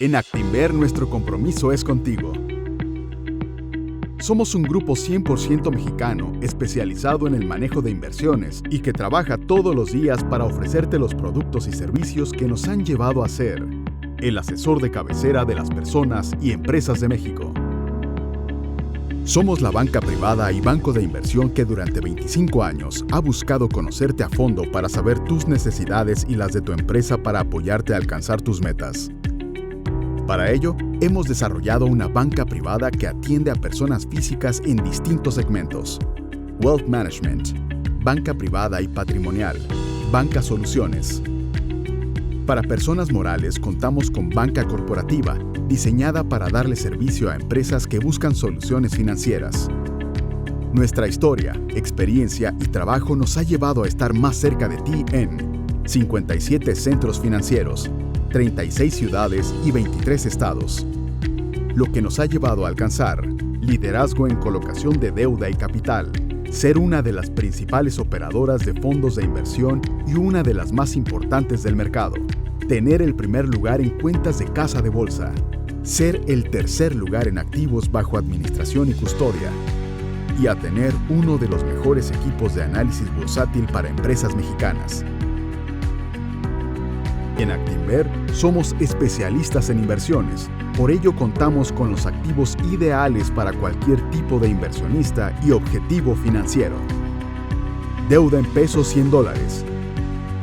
En Actinver nuestro compromiso es contigo. Somos un grupo 100% mexicano especializado en el manejo de inversiones y que trabaja todos los días para ofrecerte los productos y servicios que nos han llevado a ser el asesor de cabecera de las personas y empresas de México. Somos la banca privada y banco de inversión que durante 25 años ha buscado conocerte a fondo para saber tus necesidades y las de tu empresa para apoyarte a alcanzar tus metas. Para ello, hemos desarrollado una banca privada que atiende a personas físicas en distintos segmentos: Wealth Management, banca privada y patrimonial, banca soluciones. Para personas morales contamos con banca corporativa, diseñada para darle servicio a empresas que buscan soluciones financieras. Nuestra historia, experiencia y trabajo nos ha llevado a estar más cerca de ti en 57 centros financieros, 36 ciudades y 23 estados. Lo que nos ha llevado a alcanzar liderazgo en colocación de deuda y capital, ser una de las principales operadoras de fondos de inversión y una de las más importantes del mercado, tener el primer lugar en cuentas de casa de bolsa, ser el tercer lugar en activos bajo administración y custodia, y a tener uno de los mejores equipos de análisis bursátil para empresas mexicanas. En Actinver somos especialistas en inversiones, por ello contamos con los activos ideales para cualquier tipo de inversionista y objetivo financiero. Deuda en pesos y en dólares,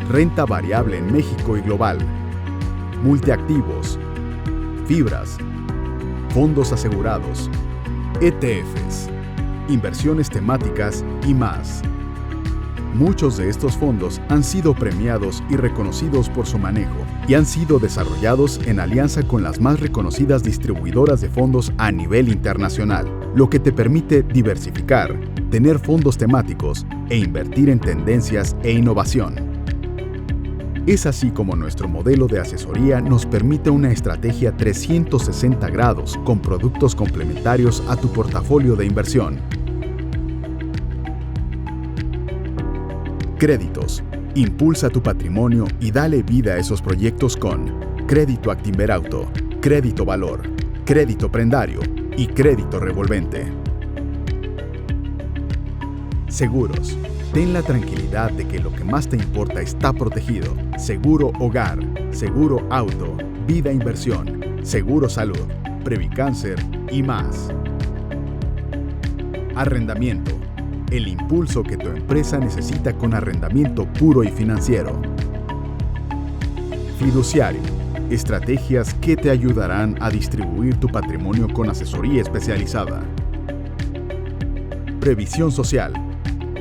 renta variable en México y global, multiactivos, fibras, fondos asegurados, ETFs, inversiones temáticas y más. Muchos de estos fondos han sido premiados y reconocidos por su manejo y han sido desarrollados en alianza con las más reconocidas distribuidoras de fondos a nivel internacional, lo que te permite diversificar, tener fondos temáticos e invertir en tendencias e innovación. Es así como nuestro modelo de asesoría nos permite una estrategia 360 grados con productos complementarios a tu portafolio de inversión. Créditos. Impulsa tu patrimonio y dale vida a esos proyectos con Crédito Actinver Auto, Crédito Valor, Crédito Prendario y Crédito Revolvente. Seguros. Ten la tranquilidad de que lo que más te importa está protegido. Seguro Hogar, Seguro Auto, Vida Inversión, Seguro Salud, Previcáncer y más. Arrendamiento. El impulso que tu empresa necesita con arrendamiento puro y financiero. Fiduciario. Estrategias que te ayudarán a distribuir tu patrimonio con asesoría especializada. Previsión social.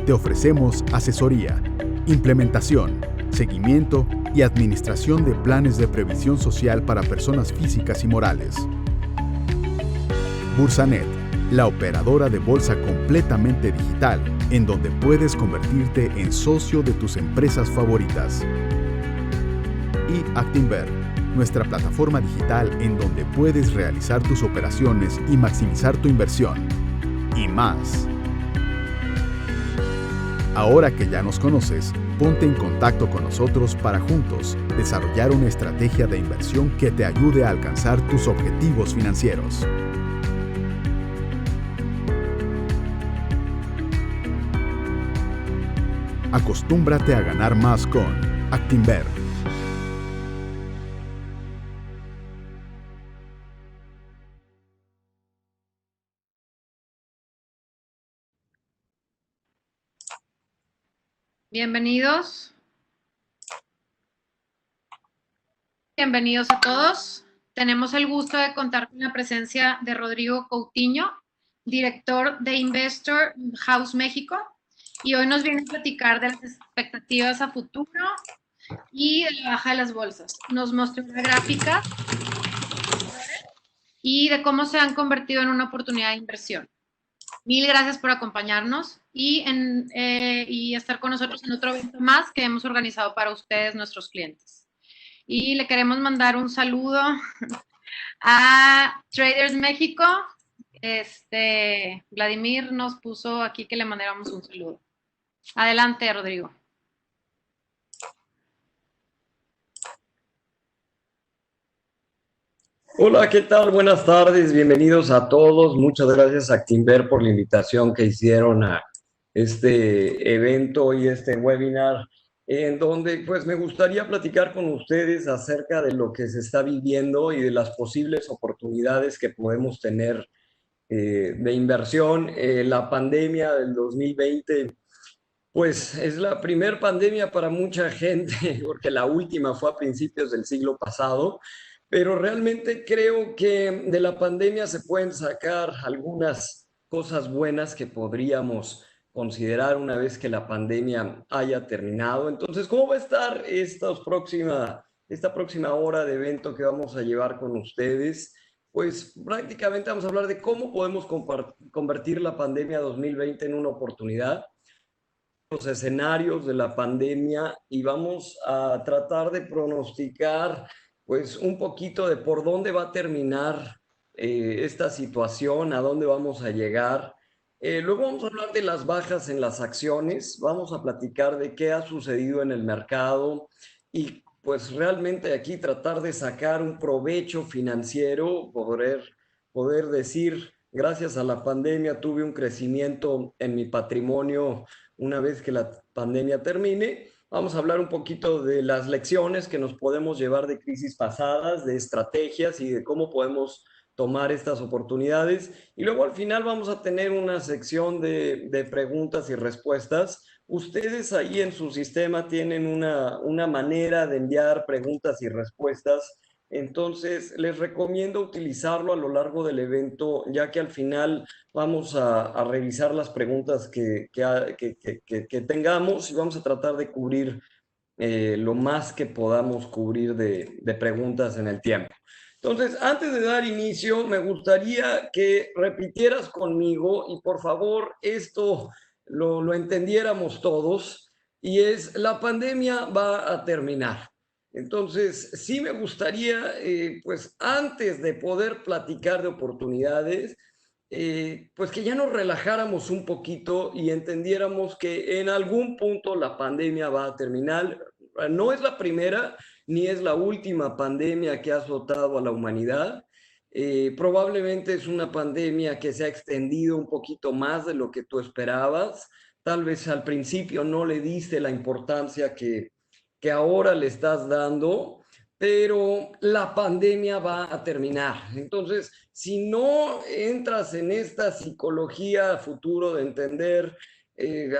Te ofrecemos asesoría, implementación, seguimiento y administración de planes de previsión social para personas físicas y morales. Bursanet, la operadora de bolsa completamente digital, en donde puedes convertirte en socio de tus empresas favoritas. Y Actinver, nuestra plataforma digital en donde puedes realizar tus operaciones y maximizar tu inversión. Y más. Ahora que ya nos conoces, ponte en contacto con nosotros para juntos desarrollar una estrategia de inversión que te ayude a alcanzar tus objetivos financieros. Acostúmbrate a ganar más con Actinver. Bienvenidos. Bienvenidos a todos. Tenemos el gusto de contar con la presencia de Rodrigo Coutinho, director de Investor House México, y hoy nos viene a platicar de las expectativas a futuro y de la baja de las bolsas. Nos mostró una gráfica y de cómo se han convertido en una oportunidad de inversión. Mil gracias por acompañarnos y estar con nosotros en otro evento más que hemos organizado para ustedes, nuestros clientes. Y le queremos mandar un saludo a Traders México. Vladimir nos puso aquí que le mandáramos un saludo. Adelante, Rodrigo. Hola, ¿qué tal? Buenas tardes, bienvenidos a todos. Muchas gracias a Actinver por la invitación que hicieron a este evento y este webinar, en donde pues me gustaría platicar con ustedes acerca de lo que se está viviendo y de las posibles oportunidades que podemos tener de inversión. La pandemia del 2020 pues es la primer pandemia para mucha gente, porque la última fue a principios del siglo pasado, pero realmente creo que de la pandemia se pueden sacar algunas cosas buenas que podríamos considerar una vez que la pandemia haya terminado. Entonces, ¿cómo va a estar esta próxima hora de evento que vamos a llevar con ustedes? Pues prácticamente vamos a hablar de cómo podemos convertir la pandemia 2020 en una oportunidad, los escenarios de la pandemia, y vamos a tratar de pronosticar pues un poquito de por dónde va a terminar esta situación, a dónde vamos a llegar. Luego vamos a hablar de las bajas en las acciones, vamos a platicar de qué ha sucedido en el mercado y pues realmente aquí tratar de sacar un provecho financiero, poder decir, gracias a la pandemia tuve un crecimiento en mi patrimonio una vez que la pandemia termine. Vamos a hablar un poquito de las lecciones que nos podemos llevar de crisis pasadas, de estrategias y de cómo podemos tomar estas oportunidades. Y luego al final vamos a tener una sección de preguntas y respuestas. Ustedes ahí en su sistema tienen una manera de enviar preguntas y respuestas. Entonces, les recomiendo utilizarlo a lo largo del evento, ya que al final vamos a revisar las preguntas que tengamos y vamos a tratar de cubrir lo más que podamos cubrir de preguntas en el tiempo. Entonces, antes de dar inicio, me gustaría que repitieras conmigo y por favor esto lo entendiéramos todos, y es: la pandemia va a terminar. Entonces, sí me gustaría, pues antes de poder platicar de oportunidades, pues que ya nos relajáramos un poquito y entendiéramos que en algún punto la pandemia va a terminar. No es la primera ni es la última pandemia que ha azotado a la humanidad. Probablemente es una pandemia que se ha extendido un poquito más de lo que tú esperabas. Tal vez al principio no le diste la importancia que ahora le estás dando, pero la pandemia va a terminar. Entonces, si no entras en esta psicología futuro de entender,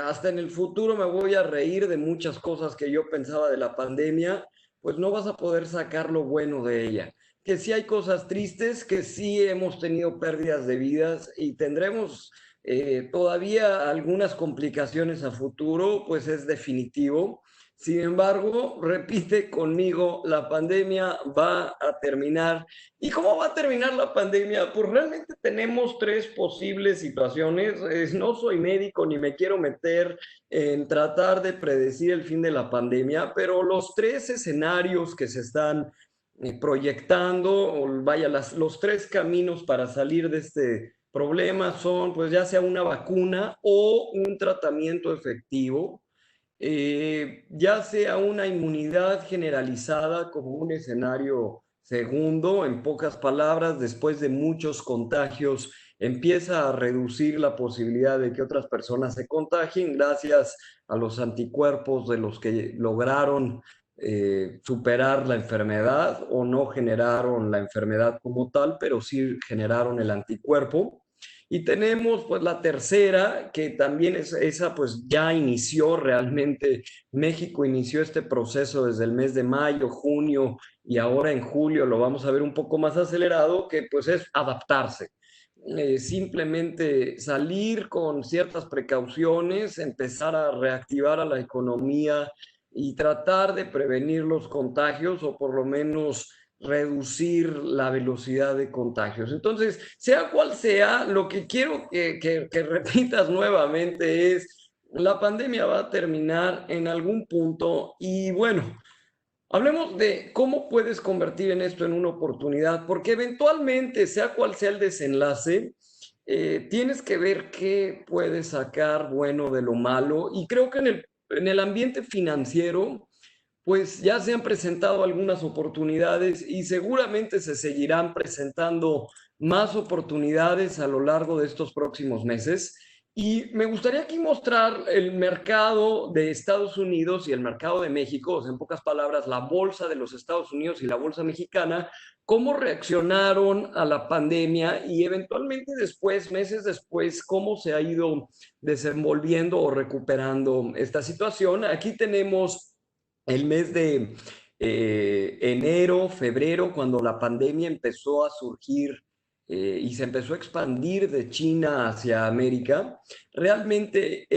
hasta en el futuro me voy a reír de muchas cosas que yo pensaba de la pandemia, pues no vas a poder sacar lo bueno de ella. Que sí hay cosas tristes, que sí hemos tenido pérdidas de vidas y tendremos todavía algunas complicaciones a futuro, pues es definitivo. Sin embargo, repite conmigo: la pandemia va a terminar. ¿Y cómo va a terminar la pandemia? Pues realmente tenemos tres posibles situaciones. No soy médico ni me quiero meter en tratar de predecir el fin de la pandemia, pero los tres escenarios que se están proyectando, o vaya, los tres caminos para salir de este problema son, pues ya sea una vacuna o un tratamiento efectivo, ya sea una inmunidad generalizada como un escenario segundo. En pocas palabras, después de muchos contagios, empieza a reducir la posibilidad de que otras personas se contagien gracias a los anticuerpos de los que lograron superar la enfermedad o no generaron la enfermedad como tal, pero sí generaron el anticuerpo. Y tenemos pues la tercera, que también esa pues ya inició realmente. México inició este proceso desde el mes de mayo, junio, y ahora en julio lo vamos a ver un poco más acelerado, que pues es adaptarse. Simplemente salir con ciertas precauciones, empezar a reactivar a la economía y tratar de prevenir los contagios, o por lo menos reducir la velocidad de contagios. Entonces, sea cual sea, lo que quiero que repitas nuevamente es: la pandemia va a terminar en algún punto. Y bueno, hablemos de cómo puedes convertir en esto en una oportunidad, porque eventualmente, sea cual sea el desenlace, tienes que ver qué puedes sacar bueno de lo malo. Y creo que en el ambiente financiero, pues ya se han presentado algunas oportunidades y seguramente se seguirán presentando más oportunidades a lo largo de estos próximos meses. Y me gustaría aquí mostrar el mercado de Estados Unidos y el mercado de México, o sea, en pocas palabras, la bolsa de los Estados Unidos y la bolsa mexicana, cómo reaccionaron a la pandemia y eventualmente después, meses después, cómo se ha ido desenvolviendo o recuperando esta situación. Aquí tenemos el mes de enero, febrero, cuando la pandemia empezó a surgir y se empezó a expandir de China hacia América. Realmente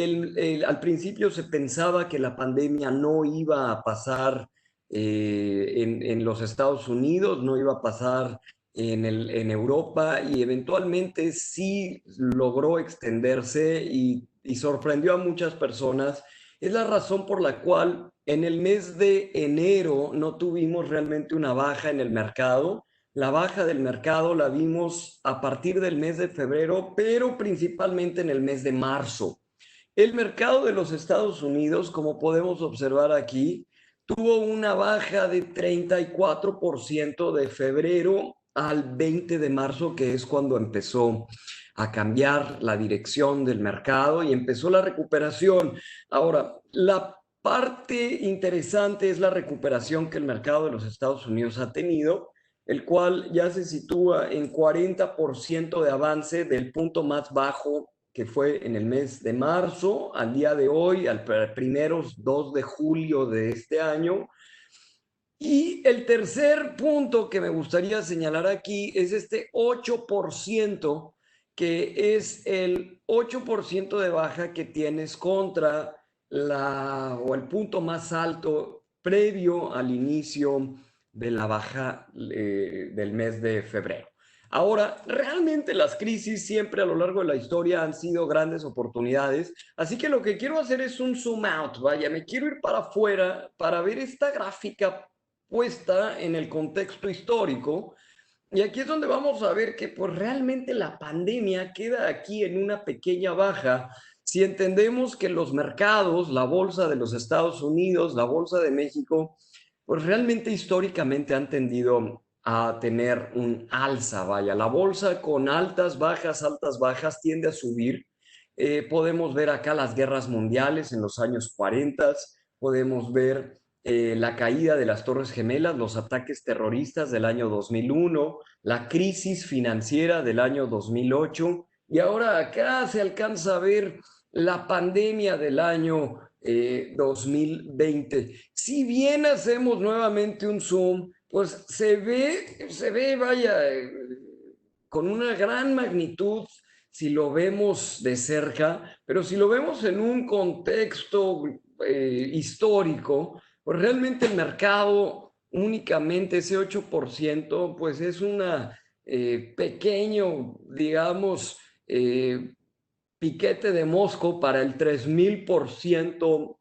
al principio se pensaba que la pandemia no iba a pasar en los Estados Unidos, no iba a pasar en Europa y eventualmente sí logró extenderse y sorprendió a muchas personas. Es la razón por la cual en el mes de enero no tuvimos realmente una baja en el mercado. La baja del mercado la vimos a partir del mes de febrero, pero principalmente en el mes de marzo. El mercado de los Estados Unidos, como podemos observar aquí, tuvo una baja de 34% de febrero al 20 de marzo, que es cuando empezó a cambiar la dirección del mercado y empezó la recuperación. Ahora, la parte interesante es la recuperación que el mercado de los Estados Unidos ha tenido, el cual ya se sitúa en 40% de avance del punto más bajo que fue en el mes de marzo al día de hoy, al primeros 2 de julio de este año. Y el tercer punto que me gustaría señalar aquí es este 8%, que es el 8% de baja que tienes contra o el punto más alto previo al inicio de la baja del mes de febrero. Ahora, realmente las crisis siempre a lo largo de la historia han sido grandes oportunidades, así que lo que quiero hacer es un zoom out, vaya, me quiero ir para afuera para ver esta gráfica puesta en el contexto histórico. Y aquí es donde vamos a ver que pues realmente la pandemia queda aquí en una pequeña baja si entendemos que los mercados, la bolsa de los Estados Unidos, la bolsa de México, pues realmente históricamente han tendido a tener un alza, vaya, la bolsa con altas, bajas, tiende a subir. Podemos ver acá las guerras mundiales en los años 40, podemos ver la caída de las Torres Gemelas, los ataques terroristas del año 2001, la crisis financiera del año 2008 y ahora acá se alcanza a ver la pandemia del año 2020. Si bien hacemos nuevamente un zoom, pues se ve, vaya, con una gran magnitud si lo vemos de cerca, pero si lo vemos en un contexto histórico, pues realmente el mercado únicamente ese 8%, pues es una pequeño, digamos, piquete de mosco para el 3000%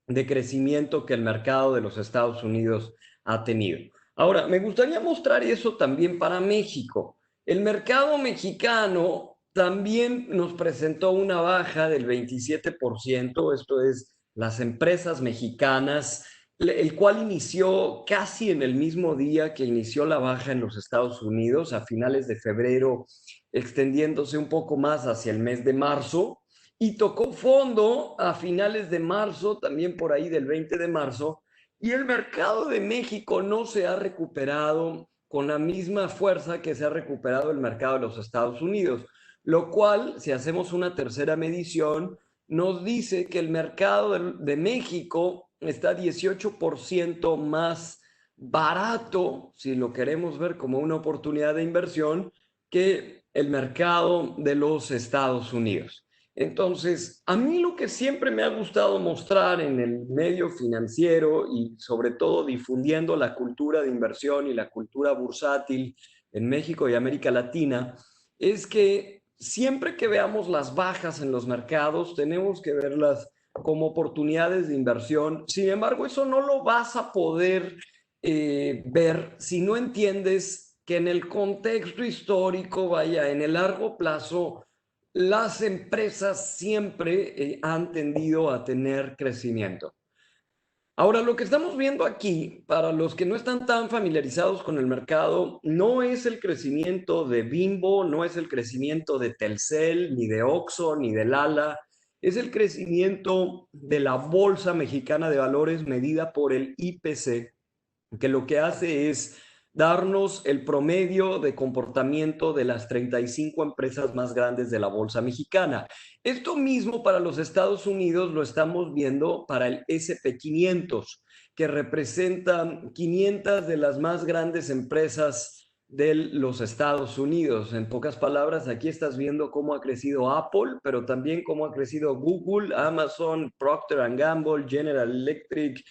de crecimiento que el mercado de los Estados Unidos ha tenido. Ahora, me gustaría mostrar eso también para México. El mercado mexicano también nos presentó una baja del 27%, esto es, las empresas mexicanas, el cual inició casi en el mismo día que inició la baja en los Estados Unidos, a finales de febrero, extendiéndose un poco más hacia el mes de marzo, y tocó fondo a finales de marzo, también por ahí del 20 de marzo, y el mercado de México no se ha recuperado con la misma fuerza que se ha recuperado el mercado de los Estados Unidos, lo cual, si hacemos una tercera medición, nos dice que el mercado de México está 18% más barato, si lo queremos ver como una oportunidad de inversión, que el mercado de los Estados Unidos. Entonces, a mí lo que siempre me ha gustado mostrar en el medio financiero y sobre todo difundiendo la cultura de inversión y la cultura bursátil en México y América Latina, es que siempre que veamos las bajas en los mercados, tenemos que verlas como oportunidades de inversión. Sin embargo, eso no lo vas a poder ver si no entiendes que en el contexto histórico, vaya, en el largo plazo, las empresas siempre han tendido a tener crecimiento. Ahora, lo que estamos viendo aquí, para los que no están tan familiarizados con el mercado, no es el crecimiento de Bimbo, no es el crecimiento de Telcel, ni de Oxxo, ni de Lala, es el crecimiento de la Bolsa Mexicana de Valores medida por el IPC, que lo que hace es darnos el promedio de comportamiento de las 35 empresas más grandes de la bolsa mexicana. Esto mismo para los Estados Unidos lo estamos viendo para el SP500, que representa 500 de las más grandes empresas de los Estados Unidos. En pocas palabras, aquí estás viendo cómo ha crecido Apple, pero también cómo ha crecido Google, Amazon, Procter & Gamble, General Electric,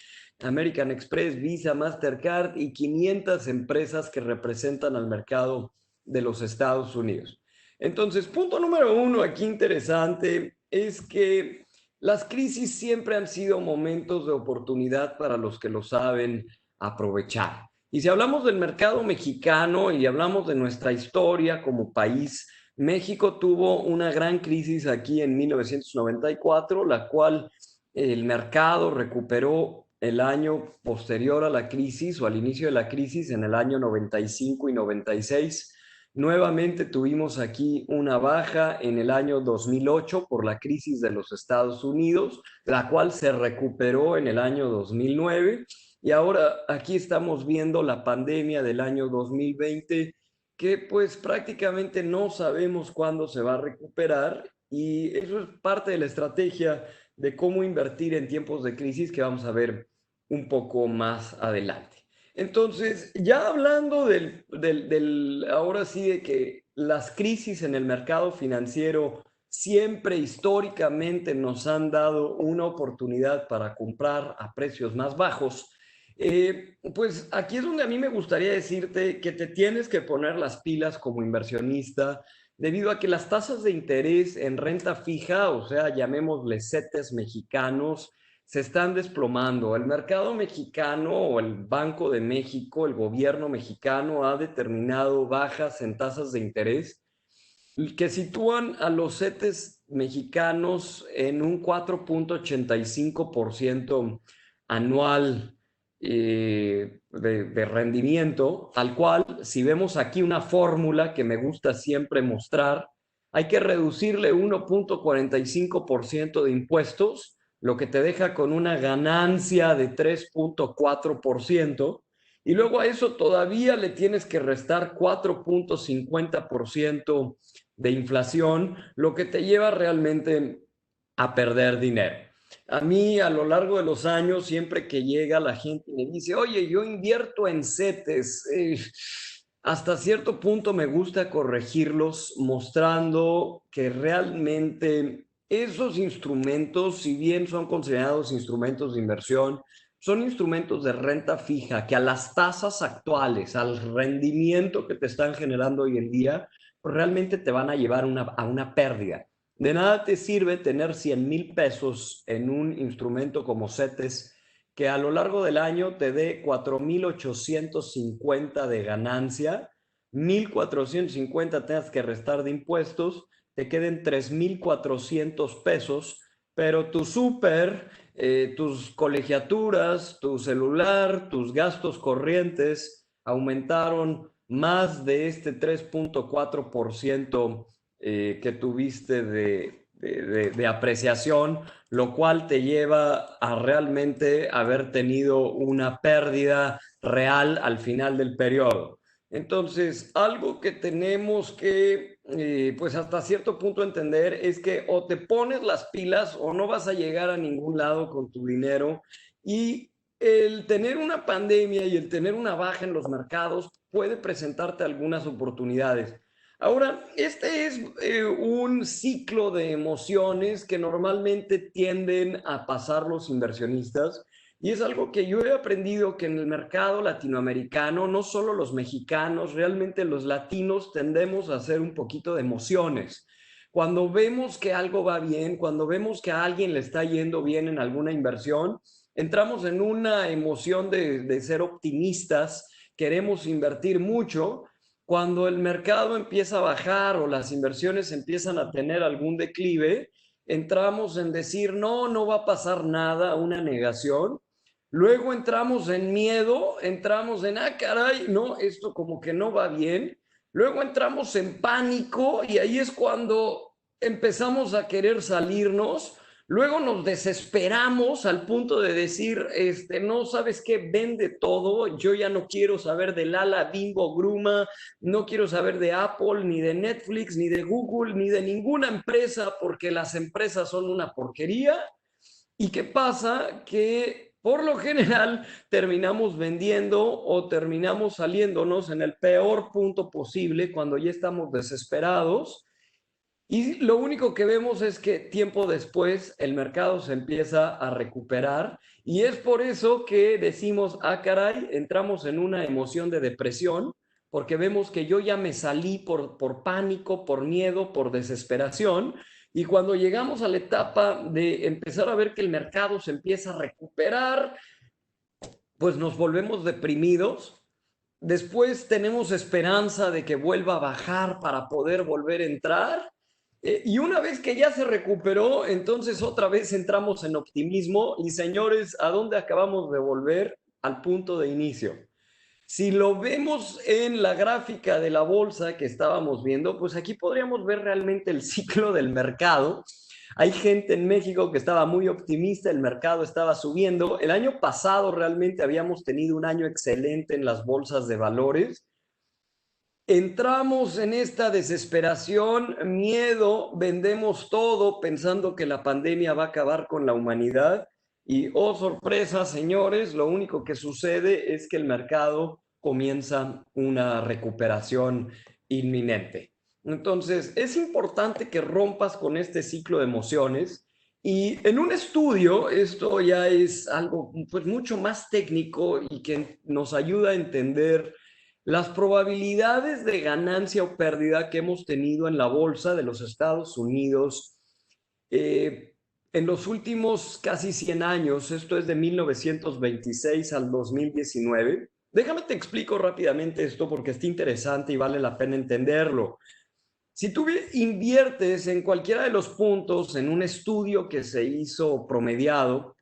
American Express, Visa, Mastercard y 500 empresas que representan al mercado de los Estados Unidos. Entonces, punto número uno aquí interesante es que las crisis siempre han sido momentos de oportunidad para los que lo saben aprovechar. Y si hablamos del mercado mexicano y hablamos de nuestra historia como país, México tuvo una gran crisis aquí en 1994, la cual el mercado recuperó el año posterior a la crisis o al inicio de la crisis en el año 95 y 96. Nuevamente tuvimos aquí una baja en el año 2008 por la crisis de los Estados Unidos, la cual se recuperó en el año 2009. Y ahora aquí estamos viendo la pandemia del año 2020, que pues prácticamente no sabemos cuándo se va a recuperar, y eso es parte de la estrategia de cómo invertir en tiempos de crisis que vamos a ver un poco más adelante. Entonces, ya hablando ahora sí de que las crisis en el mercado financiero siempre históricamente nos han dado una oportunidad para comprar a precios más bajos, pues aquí es donde a mí me gustaría decirte que te tienes que poner las pilas como inversionista, debido a que las tasas de interés en renta fija, o sea, llamémosle CETES mexicanos, se están desplomando. El mercado mexicano o el Banco de México, el gobierno mexicano ha determinado bajas en tasas de interés que sitúan a los CETES mexicanos en un 4.85% anual de rendimiento, al cual, si vemos aquí una fórmula que me gusta siempre mostrar, hay que reducirle 1.45% de impuestos, lo que te deja con una ganancia de 3.4%, y luego a eso todavía le tienes que restar 4.50% de inflación, lo que te lleva realmente a perder dinero. A mí, a lo largo de los años, siempre que llega la gente me dice, oye, yo invierto en CETES, hasta cierto punto me gusta corregirlos mostrando que realmente esos instrumentos, si bien son considerados instrumentos de inversión, son instrumentos de renta fija que a las tasas actuales, al rendimiento que te están generando hoy en día, pues realmente te van a llevar a una pérdida. De nada te sirve tener 100,000 pesos en un instrumento como CETES que a lo largo del año te dé 4,850 de ganancia, 1,450 tengas que restar de impuestos, te queden 3,400 pesos, pero tu súper, tus colegiaturas, tu celular, tus gastos corrientes aumentaron más de este 3.4% que tuviste de apreciación, lo cual te lleva a realmente haber tenido una pérdida real al final del periodo. Entonces, algo que tenemos que, pues hasta cierto punto entender es que o te pones las pilas o no vas a llegar a ningún lado con tu dinero, y el tener una pandemia y el tener una baja en los mercados puede presentarte algunas oportunidades. Ahora, este es un ciclo de emociones que normalmente tienden a pasar los inversionistas, y es algo que yo he aprendido que en el mercado latinoamericano, no solo los mexicanos, realmente los latinos tendemos a hacer un poquito de emociones. Cuando vemos que algo va bien, cuando vemos que a alguien le está yendo bien en alguna inversión, entramos en una emoción de ser optimistas, queremos invertir mucho. Cuando el mercado empieza a bajar o las inversiones empiezan a tener algún declive, entramos en decir, no, no va a pasar nada, una negación. Luego entramos en miedo, entramos en, ah, caray, no, esto como que no va bien. Luego entramos en pánico y ahí es cuando empezamos a querer salirnos. Luego nos desesperamos al punto de decir, no sabes qué, vende todo, yo ya no quiero saber de Lala, Bimbo, Gruma, no quiero saber de Apple, ni de Netflix, ni de Google, ni de ninguna empresa, porque las empresas son una porquería. ¿Y qué pasa? Que por lo general terminamos vendiendo o terminamos saliéndonos en el peor punto posible cuando ya estamos desesperados y lo único que vemos es que tiempo después el mercado se empieza a recuperar y es por eso que decimos, ah, caray, entramos en una emoción de depresión porque vemos que yo ya me salí por pánico, por miedo, por desesperación. Y cuando llegamos a la etapa de empezar a ver que el mercado se empieza a recuperar, pues nos volvemos deprimidos. Después tenemos esperanza de que vuelva a bajar para poder volver a entrar. Y una vez que ya se recuperó, entonces otra vez entramos en optimismo y señores, ¿a dónde acabamos de volver? Al punto de inicio. Si lo vemos en la gráfica de la bolsa que estábamos viendo, pues aquí podríamos ver realmente el ciclo del mercado. Hay gente en México que estaba muy optimista, el mercado estaba subiendo. El año pasado realmente habíamos tenido un año excelente en las bolsas de valores. Entramos en esta desesperación, miedo, vendemos todo pensando que la pandemia va a acabar con la humanidad y, oh sorpresa, señores, lo único que sucede es que el mercado comienza una recuperación inminente. Entonces, es importante que rompas con este ciclo de emociones y en un estudio, esto ya es algo pues mucho más técnico y que nos ayuda a entender las probabilidades de ganancia o pérdida que hemos tenido en la bolsa de los Estados Unidos en los últimos casi 100 años, esto es de 1926 al 2019. Déjame te explico rápidamente esto porque está interesante y vale la pena entenderlo. Si tú inviertes en cualquiera de los puntos en un estudio que se hizo promediado,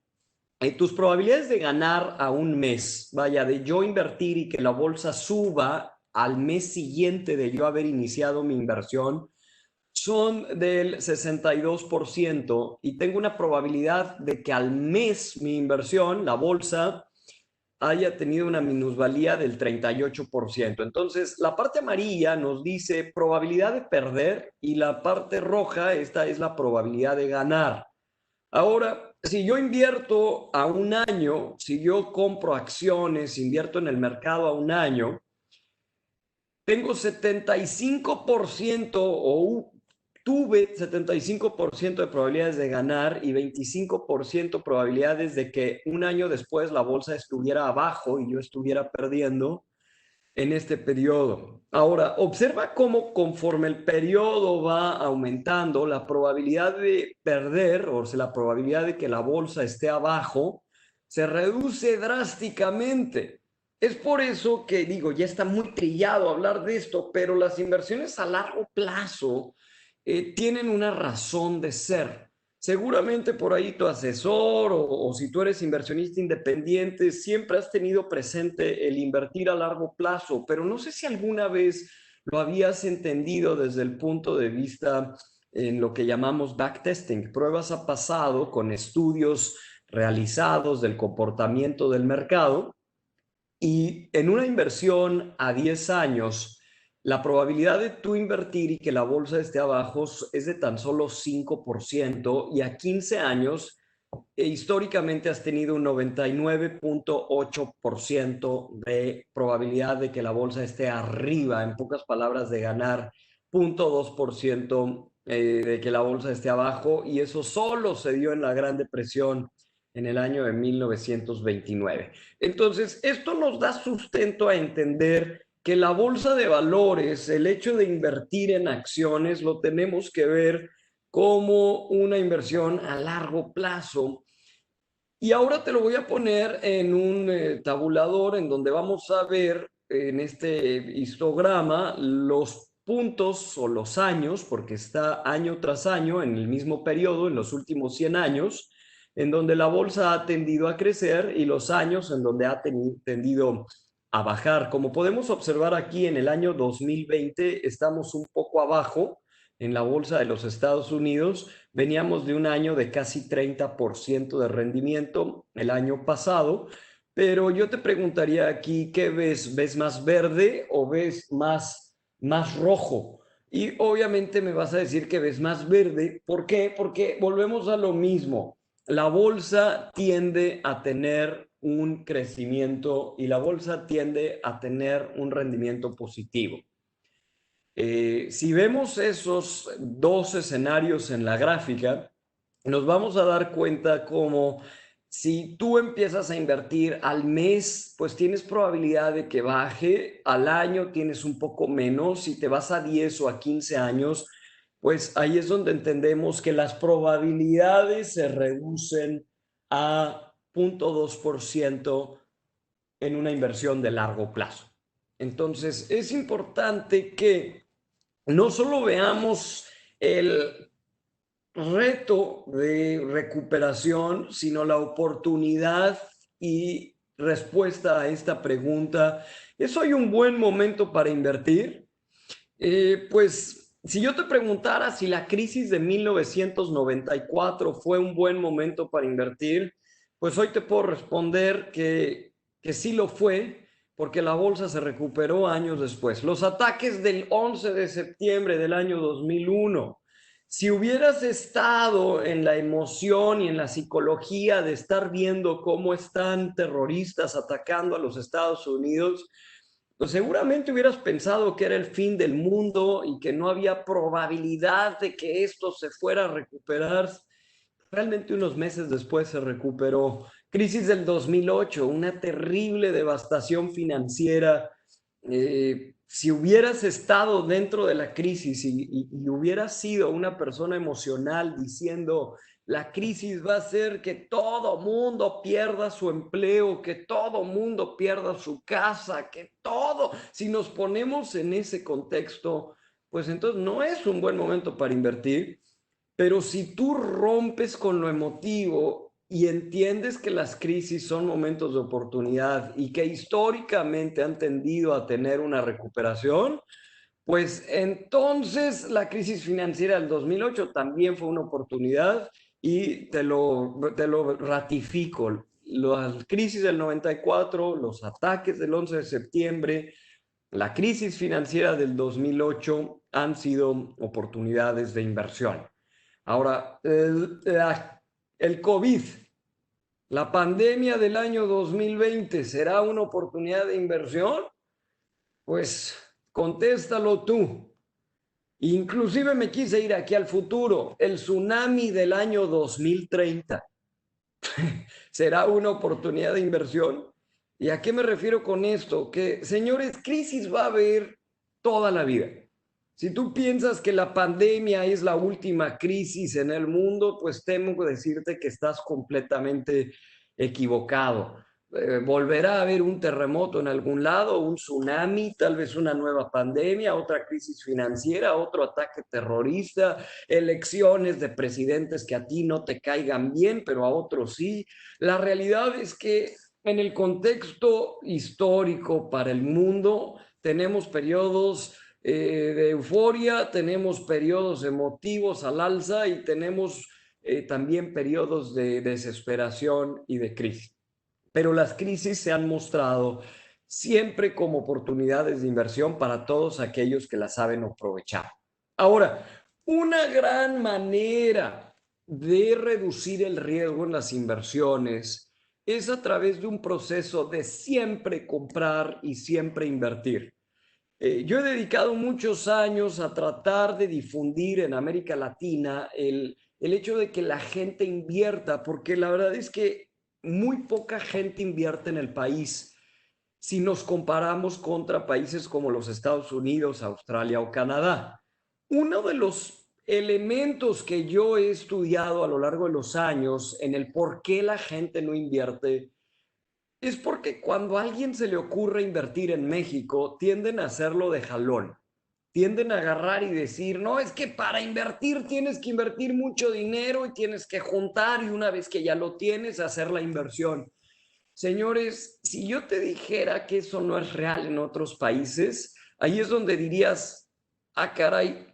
tus probabilidades de ganar a un mes, vaya, de yo invertir y que la bolsa suba al mes siguiente de yo haber iniciado mi inversión, son del 62% y tengo una probabilidad de que al mes mi inversión, la bolsa, haya tenido una minusvalía del 38%. Entonces, la parte amarilla nos dice probabilidad de perder y la parte roja, esta es la probabilidad de ganar. Ahora, si yo invierto a un año, si yo compro acciones, invierto en el mercado a un año, tengo 75% o tuve 75% de probabilidades de ganar y 25% probabilidades de que un año después la bolsa estuviera abajo y yo estuviera perdiendo en este periodo. Ahora, observa cómo conforme el periodo va aumentando, la probabilidad de perder, o sea, la probabilidad de que la bolsa esté abajo, se reduce drásticamente. Es por eso que digo, ya está muy trillado hablar de esto, pero las inversiones a largo plazo tienen una razón de ser. Seguramente por ahí tu asesor o si tú eres inversionista independiente, siempre has tenido presente el invertir a largo plazo, pero no sé si alguna vez lo habías entendido desde el punto de vista en lo que llamamos backtesting, pruebas a pasado con estudios realizados del comportamiento del mercado y en una inversión a 10 años, la probabilidad de tú invertir y que la bolsa esté abajo es de tan solo 5% y a 15 años históricamente has tenido un 99.8% de probabilidad de que la bolsa esté arriba, en pocas palabras, de ganar 0.2% de que la bolsa esté abajo y eso solo se dio en la Gran Depresión en el año de 1929. Entonces, esto nos da sustento a entender que la bolsa de valores, el hecho de invertir en acciones, lo tenemos que ver como una inversión a largo plazo. Y ahora te lo voy a poner en un tabulador en donde vamos a ver en este histograma los puntos o los años, porque está año tras año en el mismo periodo, en los últimos 100 años, en donde la bolsa ha tendido a crecer y los años en donde ha tendido a bajar. Como podemos observar aquí, en el año 2020 estamos un poco abajo en la bolsa de los Estados Unidos. Veníamos de un año de casi 30% de rendimiento el año pasado, pero yo te preguntaría aquí, ¿qué ves? ¿Ves más verde o ves más rojo? Y obviamente me vas a decir que ves más verde. ¿Por qué? Porque volvemos a lo mismo. La bolsa tiende a tener un crecimiento y la bolsa tiende a tener un rendimiento positivo. Si vemos esos dos escenarios en la gráfica, nos vamos a dar cuenta como si tú empiezas a invertir al mes, pues tienes probabilidad de que baje, al año tienes un poco menos, si te vas a 10 o a 15 años, pues ahí es donde entendemos que las probabilidades se reducen a 0.2% en una inversión de largo plazo. Entonces, es importante que no solo veamos el reto de recuperación, sino la oportunidad y respuesta a esta pregunta. ¿Es hoy un buen momento para invertir? Pues si yo te preguntara si la crisis de 1994 fue un buen momento para invertir, pues hoy te puedo responder que sí lo fue, porque la bolsa se recuperó años después. Los ataques del 11 de septiembre del año 2001, si hubieras estado en la emoción y en la psicología de estar viendo cómo están terroristas atacando a los Estados Unidos, pues seguramente hubieras pensado que era el fin del mundo y que no había probabilidad de que esto se fuera a recuperar. Realmente unos meses después se recuperó. Crisis del 2008, una terrible devastación financiera. Si hubieras estado dentro de la crisis y hubieras sido una persona emocional diciendo la crisis va a hacer que todo mundo pierda su empleo, que todo mundo pierda su casa, que todo, si nos ponemos en ese contexto, pues entonces no es un buen momento para invertir. Pero si tú rompes con lo emotivo y entiendes que las crisis son momentos de oportunidad y que históricamente han tendido a tener una recuperación, pues entonces la crisis financiera del 2008 también fue una oportunidad y te lo ratifico. La crisis del 94, los ataques del 11 de septiembre, la crisis financiera del 2008 han sido oportunidades de inversión. Ahora, el COVID, la pandemia del año 2020, ¿será una oportunidad de inversión? Pues contéstalo tú. Inclusive me quise ir aquí al futuro. El tsunami del año 2030, ¿será una oportunidad de inversión? ¿Y a qué me refiero con esto? Que, señores, crisis va a haber toda la vida. Si tú piensas que la pandemia es la última crisis en el mundo, pues temo decirte que estás completamente equivocado. Volverá a haber un terremoto en algún lado, un tsunami, tal vez una nueva pandemia, otra crisis financiera, otro ataque terrorista, elecciones de presidentes que a ti no te caigan bien, pero a otros sí. La realidad es que en el contexto histórico para el mundo tenemos periodos de euforia, tenemos periodos emotivos al alza y tenemos también periodos de desesperación y de crisis. Pero las crisis se han mostrado siempre como oportunidades de inversión para todos aquellos que las saben aprovechar. Ahora, una gran manera de reducir el riesgo en las inversiones es a través de un proceso de siempre comprar y siempre invertir. Yo he dedicado muchos años a tratar de difundir en América Latina el hecho de que la gente invierta, porque la verdad es que muy poca gente invierte en el país si nos comparamos contra países como los Estados Unidos, Australia o Canadá. Uno de los elementos que yo he estudiado a lo largo de los años en el por qué la gente no invierte es porque cuando a alguien se le ocurre invertir en México, tienden a hacerlo de jalón. tienden a agarrar y decir, no, es que para invertir tienes que invertir mucho dinero y tienes que juntar y una vez que ya lo tienes, hacer la inversión. Señores, si yo te dijera que eso no es real en otros países, ahí es donde dirías, ah, caray,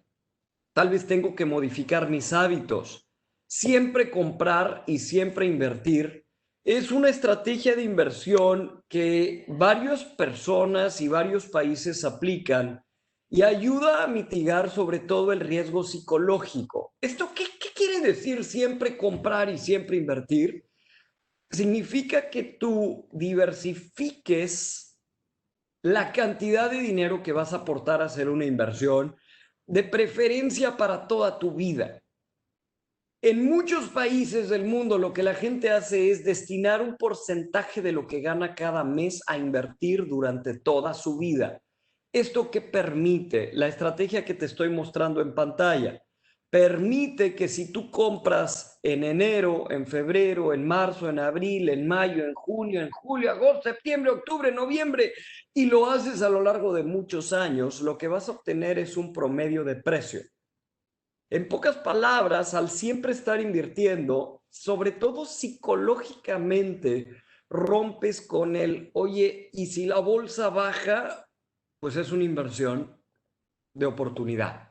tal vez tengo que modificar mis hábitos. Siempre comprar y siempre invertir es una estrategia de inversión que varias personas y varios países aplican y ayuda a mitigar sobre todo el riesgo psicológico. ¿Esto qué quiere decir siempre comprar y siempre invertir? Significa que tú diversifiques la cantidad de dinero que vas a aportar a hacer una inversión, de preferencia para toda tu vida. En muchos países del mundo lo que la gente hace es destinar un porcentaje de lo que gana cada mes a invertir durante toda su vida. ¿Esto qué permite? La estrategia que te estoy mostrando en pantalla. Permite que si tú compras en enero, en febrero, en marzo, en abril, en mayo, en junio, agosto, septiembre, octubre, noviembre, y lo haces a lo largo de muchos años, lo que vas a obtener es un promedio de precio. En pocas palabras, al siempre estar invirtiendo, sobre todo psicológicamente, rompes con el, oye, y si la bolsa baja, pues es una inversión de oportunidad.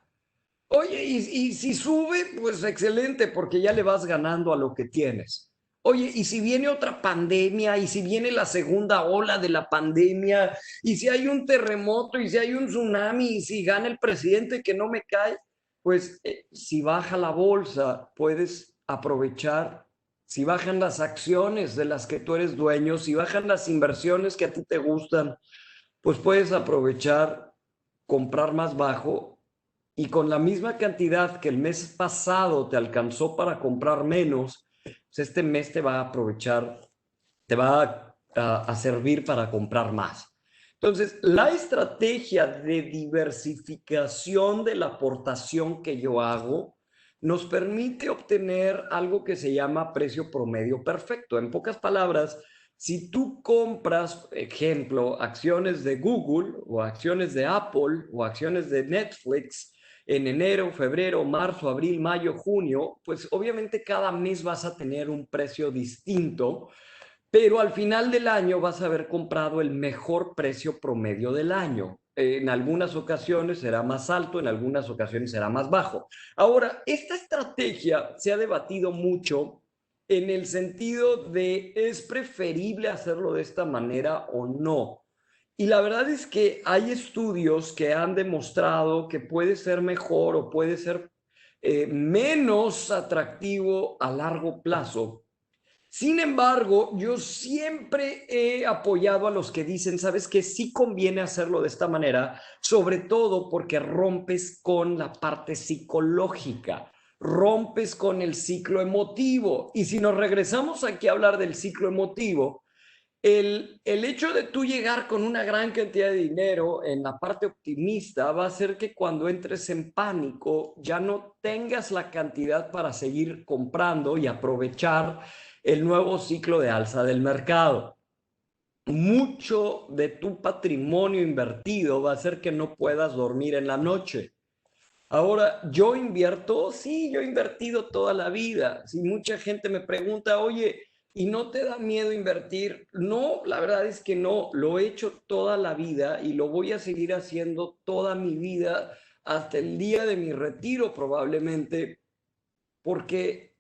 Oye, y si sube, pues excelente, porque ya le vas ganando a lo que tienes. Oye, y si viene otra pandemia, y si viene la segunda ola de la pandemia, y si hay un terremoto, y si hay un tsunami, y si gana el presidente que no me cae, pues si baja la bolsa, puedes aprovechar. Si bajan las acciones de las que tú eres dueño, si bajan las inversiones que a ti te gustan, pues puedes aprovechar, comprar más bajo y con la misma cantidad que el mes pasado te alcanzó para comprar menos, pues este mes te va a aprovechar, te va a servir para comprar más. Entonces, la estrategia de diversificación de la aportación que yo hago nos permite obtener algo que se llama precio promedio perfecto. En pocas palabras, si tú compras, ejemplo, acciones de Google o acciones de Apple o acciones de Netflix en enero, febrero, marzo, abril, mayo, junio, pues obviamente cada mes vas a tener un precio distinto, pero al final del año vas a haber comprado el mejor precio promedio del año. En algunas ocasiones será más alto, en algunas ocasiones será más bajo. Ahora, esta estrategia se ha debatido mucho en el sentido de ¿es preferible hacerlo de esta manera o no? Y la verdad es que hay estudios que han demostrado que puede ser mejor o puede ser menos atractivo a largo plazo. Sin embargo, yo siempre he apoyado a los que dicen, sabes que sí conviene hacerlo de esta manera, sobre todo porque rompes con la parte psicológica, rompes con el ciclo emotivo. Y si nos regresamos aquí a hablar del ciclo emotivo, el hecho de tú llegar con una gran cantidad de dinero en la parte optimista va a hacer que cuando entres en pánico ya no tengas la cantidad para seguir comprando y aprovechar el nuevo ciclo de alza del mercado. Mucho de tu patrimonio invertido va a hacer que no puedas dormir en la noche. Ahora, yo invierto, sí, yo he invertido toda la vida. Si mucha gente me pregunta, oye, ¿y no te da miedo invertir? No, la verdad es que no, lo he hecho toda la vida y lo voy a seguir haciendo toda mi vida hasta el día de mi retiro probablemente, porque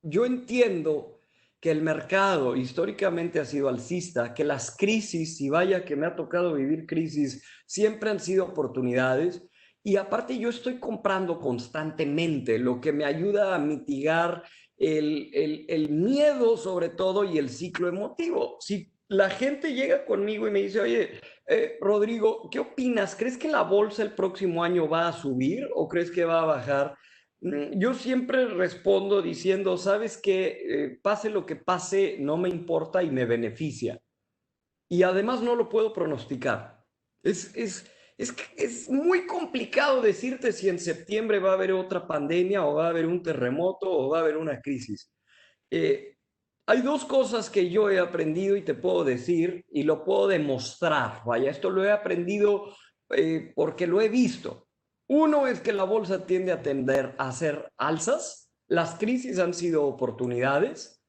yo entiendo que el mercado históricamente ha sido alcista, que las crisis, y vaya que me ha tocado vivir crisis, siempre han sido oportunidades. Y aparte yo estoy comprando constantemente, lo que me ayuda a mitigar el miedo sobre todo y el ciclo emotivo. Si la gente llega conmigo y me dice, oye, Rodrigo, ¿qué opinas? ¿Crees que la bolsa el próximo año va a subir o crees que va a bajar? Yo siempre respondo diciendo, ¿sabes qué? Pase lo que pase, no me importa y me beneficia. Y además no lo puedo pronosticar. Es muy complicado decirte si en septiembre va a haber otra pandemia o va a haber un terremoto o va a haber una crisis. Hay dos cosas que yo he aprendido y te puedo decir y lo puedo demostrar. Vaya, esto lo he aprendido porque lo he visto. Uno es que la bolsa tiende a tender a hacer alzas, las crisis han sido oportunidades,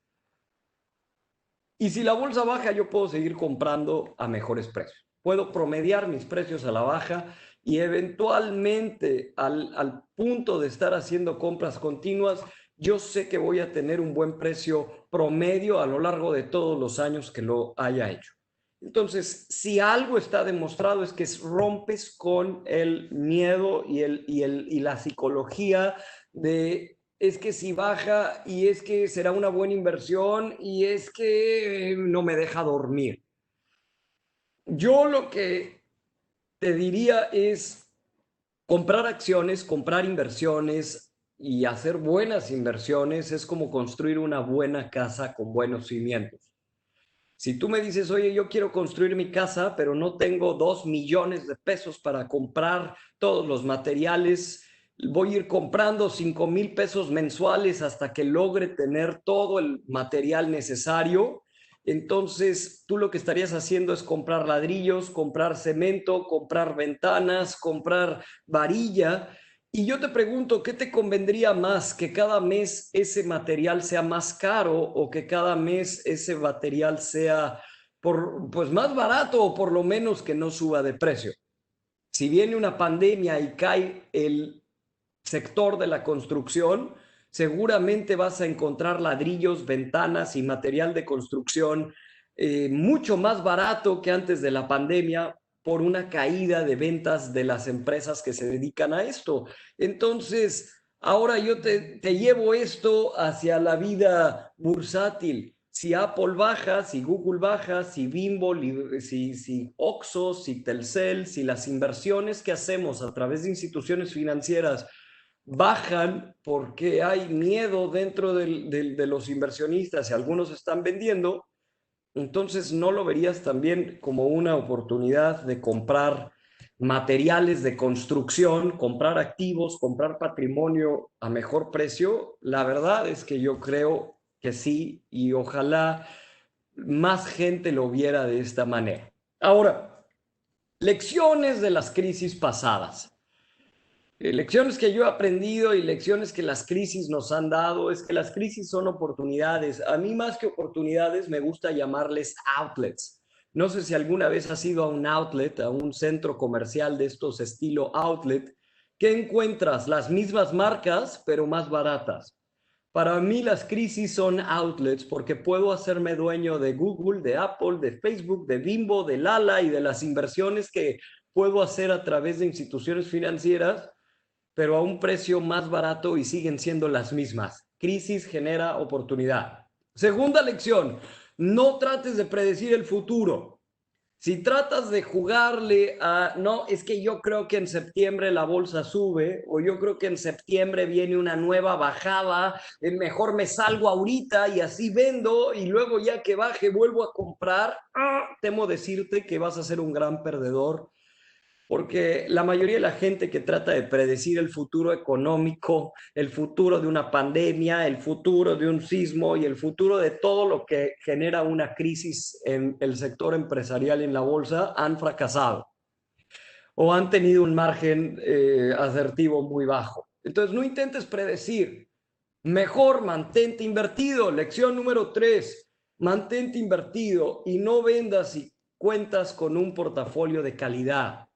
y si la bolsa baja yo puedo seguir comprando a mejores precios. Puedo promediar mis precios a la baja y eventualmente al punto de estar haciendo compras continuas, yo sé que voy a tener un buen precio promedio a lo largo de todos los años que lo haya hecho. Entonces, si algo está demostrado es que rompes con el miedo y la psicología de es que si baja y es que será una buena inversión y es que no me deja dormir. Yo lo que te diría es comprar acciones, comprar inversiones y hacer buenas inversiones es como construir una buena casa con buenos cimientos. Si tú me dices, oye, yo quiero construir mi casa, pero no tengo 2 millones de pesos para comprar todos los materiales, voy a ir comprando 5,000 pesos mensuales hasta que logre tener todo el material necesario. Entonces, tú lo que estarías haciendo es comprar ladrillos, comprar cemento, comprar ventanas, comprar varilla. Y yo te pregunto, ¿qué te convendría más? ¿Que cada mes ese material sea más caro o que cada mes ese material sea pues más barato o por lo menos que no suba de precio? Si viene una pandemia y cae el sector de la construcción, seguramente vas a encontrar ladrillos, ventanas y material de construcción mucho más barato que antes de la pandemia por una caída de ventas de las empresas que se dedican a esto. Entonces, ahora yo te llevo esto hacia la vida bursátil. Si Apple baja, si Google baja, si Bimbo, si Oxxo, si Telcel, si las inversiones que hacemos a través de instituciones financieras bajan porque hay miedo dentro de los inversionistas y algunos están vendiendo, entonces no lo verías también como una oportunidad de comprar materiales de construcción, comprar activos, comprar patrimonio a mejor precio. La verdad es que yo creo que sí y ojalá más gente lo viera de esta manera. Ahora, lecciones de las crisis pasadas. Lecciones que yo he aprendido y lecciones que las crisis nos han dado es que las crisis son oportunidades. A mí más que oportunidades me gusta llamarles outlets. No sé si alguna vez has ido a un outlet, a un centro comercial de estos estilo outlet, que encuentras las mismas marcas pero más baratas. Para mí las crisis son outlets porque puedo hacerme dueño de Google, de Apple, de Facebook, de Bimbo, de Lala y de las inversiones que puedo hacer a través de instituciones financieras pero a un precio más barato y siguen siendo las mismas. Crisis genera oportunidad. Segunda lección, no trates de predecir el futuro. Si tratas de jugarle a, no, es que yo creo que en septiembre la bolsa sube o yo creo que en septiembre viene una nueva bajada, mejor me salgo ahorita y así vendo y luego ya que baje vuelvo a comprar, temo decirte que vas a ser un gran perdedor porque la mayoría de la gente que trata de predecir el futuro económico, el futuro de una pandemia, el futuro de un sismo y el futuro de todo lo que genera una crisis en el sector empresarial y en la bolsa, han fracasado o han tenido un margen asertivo muy bajo. Entonces, no intentes predecir. Mejor mantente invertido. Lección número 3, mantente invertido y no vendas si cuentas con un portafolio de calidad.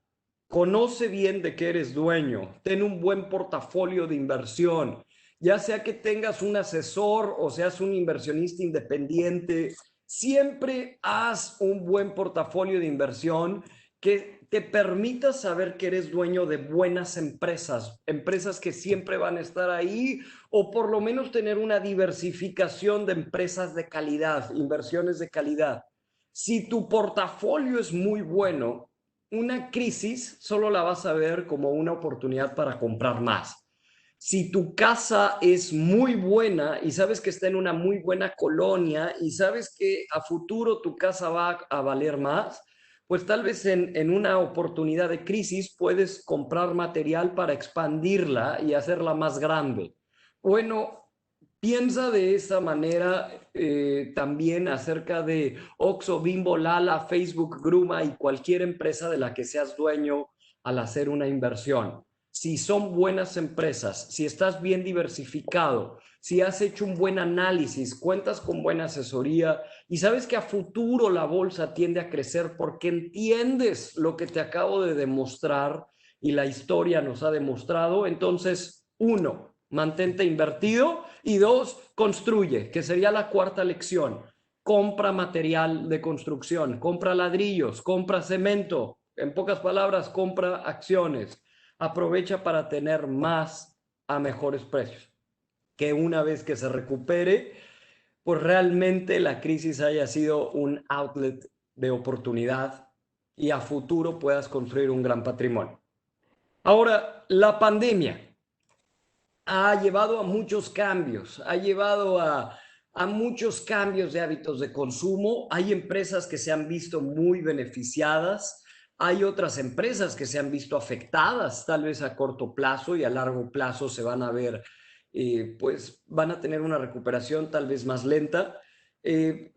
Conoce bien de qué eres dueño, ten un buen portafolio de inversión, ya sea que tengas un asesor o seas un inversionista independiente, siempre haz un buen portafolio de inversión que te permita saber que eres dueño de buenas empresas, empresas que siempre van a estar ahí o por lo menos tener una diversificación de empresas de calidad, inversiones de calidad. Si tu portafolio es muy bueno, una crisis solo la vas a ver como una oportunidad para comprar más. Si tu casa es muy buena y sabes que está en una muy buena colonia y sabes que a futuro tu casa va a valer más, pues tal vez en una oportunidad de crisis puedes comprar material para expandirla y hacerla más grande. Bueno, piensa de esa manera también acerca de Oxxo, Bimbo, Lala, Facebook, Gruma y cualquier empresa de la que seas dueño al hacer una inversión. si son buenas empresas, si estás bien diversificado, si has hecho un buen análisis, cuentas con buena asesoría y sabes que a futuro la bolsa tiende a crecer porque entiendes lo que te acabo de demostrar y la historia nos ha demostrado, entonces, uno, mantente invertido y dos, construye, que sería la cuarta lección. Compra material de construcción, compra ladrillos, compra cemento, en pocas palabras, compra acciones. Aprovecha para tener más a mejores precios. Que una vez que se recupere, pues realmente la crisis haya sido un outlet de oportunidad y a futuro puedas construir un gran patrimonio. Ahora, la pandemia ha llevado a muchos cambios, ha llevado a muchos cambios de hábitos de consumo. Hay empresas que se han visto muy beneficiadas, hay otras empresas que se han visto afectadas, tal vez a corto plazo y a largo plazo se van a ver, pues van a tener una recuperación tal vez más lenta.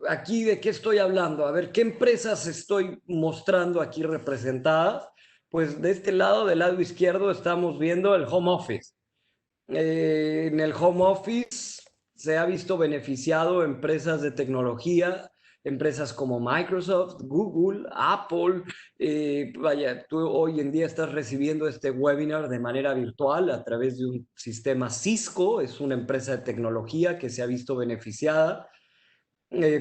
Aquí, ¿de qué estoy hablando? A ver, ¿qué empresas estoy mostrando aquí representadas? Pues de este lado, del lado izquierdo, estamos viendo el home office. En el home office se ha visto beneficiado empresas de tecnología, empresas como Microsoft, Google, Apple. Vaya, tú hoy en día estás recibiendo este webinar de manera virtual a través de un sistema Cisco, es una empresa de tecnología que se ha visto beneficiada.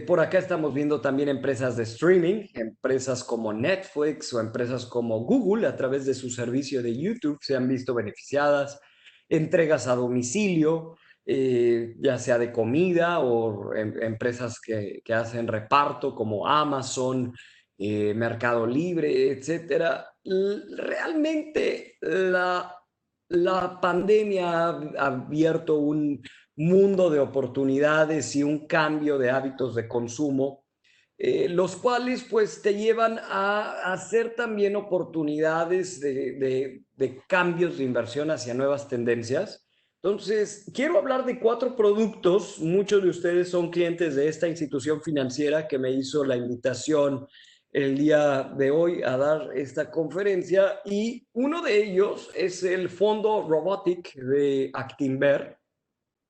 Por acá estamos viendo también empresas de streaming, empresas como Netflix o empresas como Google a través de su servicio de YouTube se han visto beneficiadas, entregas a domicilio, ya sea de comida o empresas que hacen reparto como Amazon, Mercado Libre, etcétera. Realmente la pandemia ha abierto un mundo de oportunidades y un cambio de hábitos de consumo, los cuales pues te llevan a hacer también oportunidades de cambios de inversión hacia nuevas tendencias. Entonces, quiero hablar de 4 productos. Muchos de ustedes son clientes de esta institución financiera que me hizo la invitación el día de hoy a dar esta conferencia y uno de ellos es el fondo Robotic de Actinver,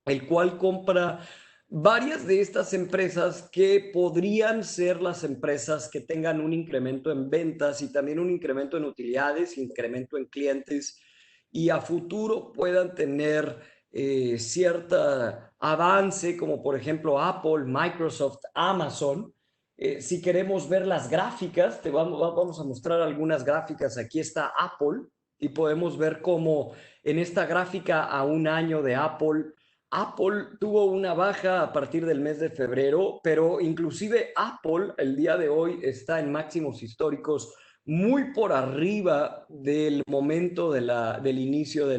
el cual compra varias de estas empresas que podrían ser las empresas que tengan un incremento en ventas y también un incremento en utilidades, incremento en clientes y a futuro puedan tener cierto avance, como por ejemplo Apple, Microsoft, Amazon. Si queremos ver las gráficas, vamos a mostrar algunas gráficas. Aquí está Apple y podemos ver cómo en esta gráfica a un año de Apple tuvo una baja a partir del mes de febrero, pero inclusive Apple el día de hoy está en máximos históricos muy por arriba del momento del inicio de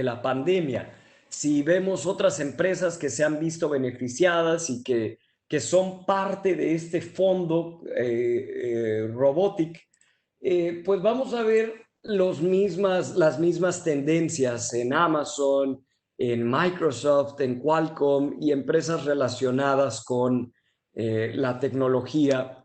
la pandemia. Si vemos otras empresas que se han visto beneficiadas y que son parte de este fondo Robotic, pues vamos a ver las mismas tendencias en Amazon, en Microsoft, en Qualcomm y empresas relacionadas con la tecnología.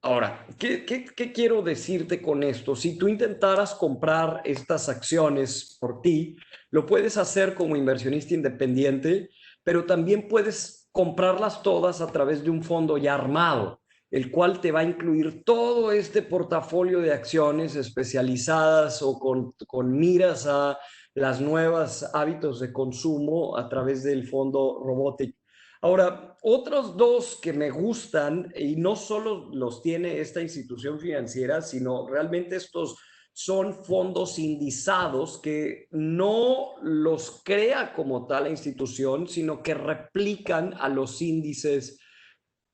Ahora, ¿qué quiero decirte con esto? Si tú intentaras comprar estas acciones por ti, lo puedes hacer como inversionista independiente, pero también puedes comprarlas todas a través de un fondo ya armado, el cual te va a incluir todo este portafolio de acciones especializadas o con miras a las nuevas hábitos de consumo a través del fondo Robotic. Ahora, otros 2 que me gustan, y no solo los tiene esta institución financiera, sino realmente estos son fondos indizados que no los crea como tal la institución, sino que replican a los índices.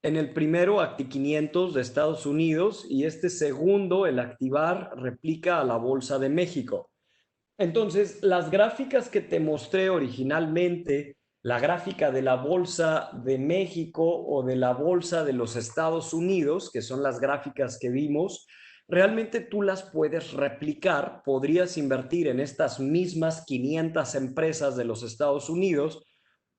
En el primero, Acti 500 de Estados Unidos, y este segundo, el Activar, replica a la Bolsa de México. Entonces, las gráficas que te mostré originalmente, la gráfica de la Bolsa de México o de la Bolsa de los Estados Unidos, que son las gráficas que vimos, realmente tú las puedes replicar. Podrías invertir en estas mismas 500 empresas de los Estados Unidos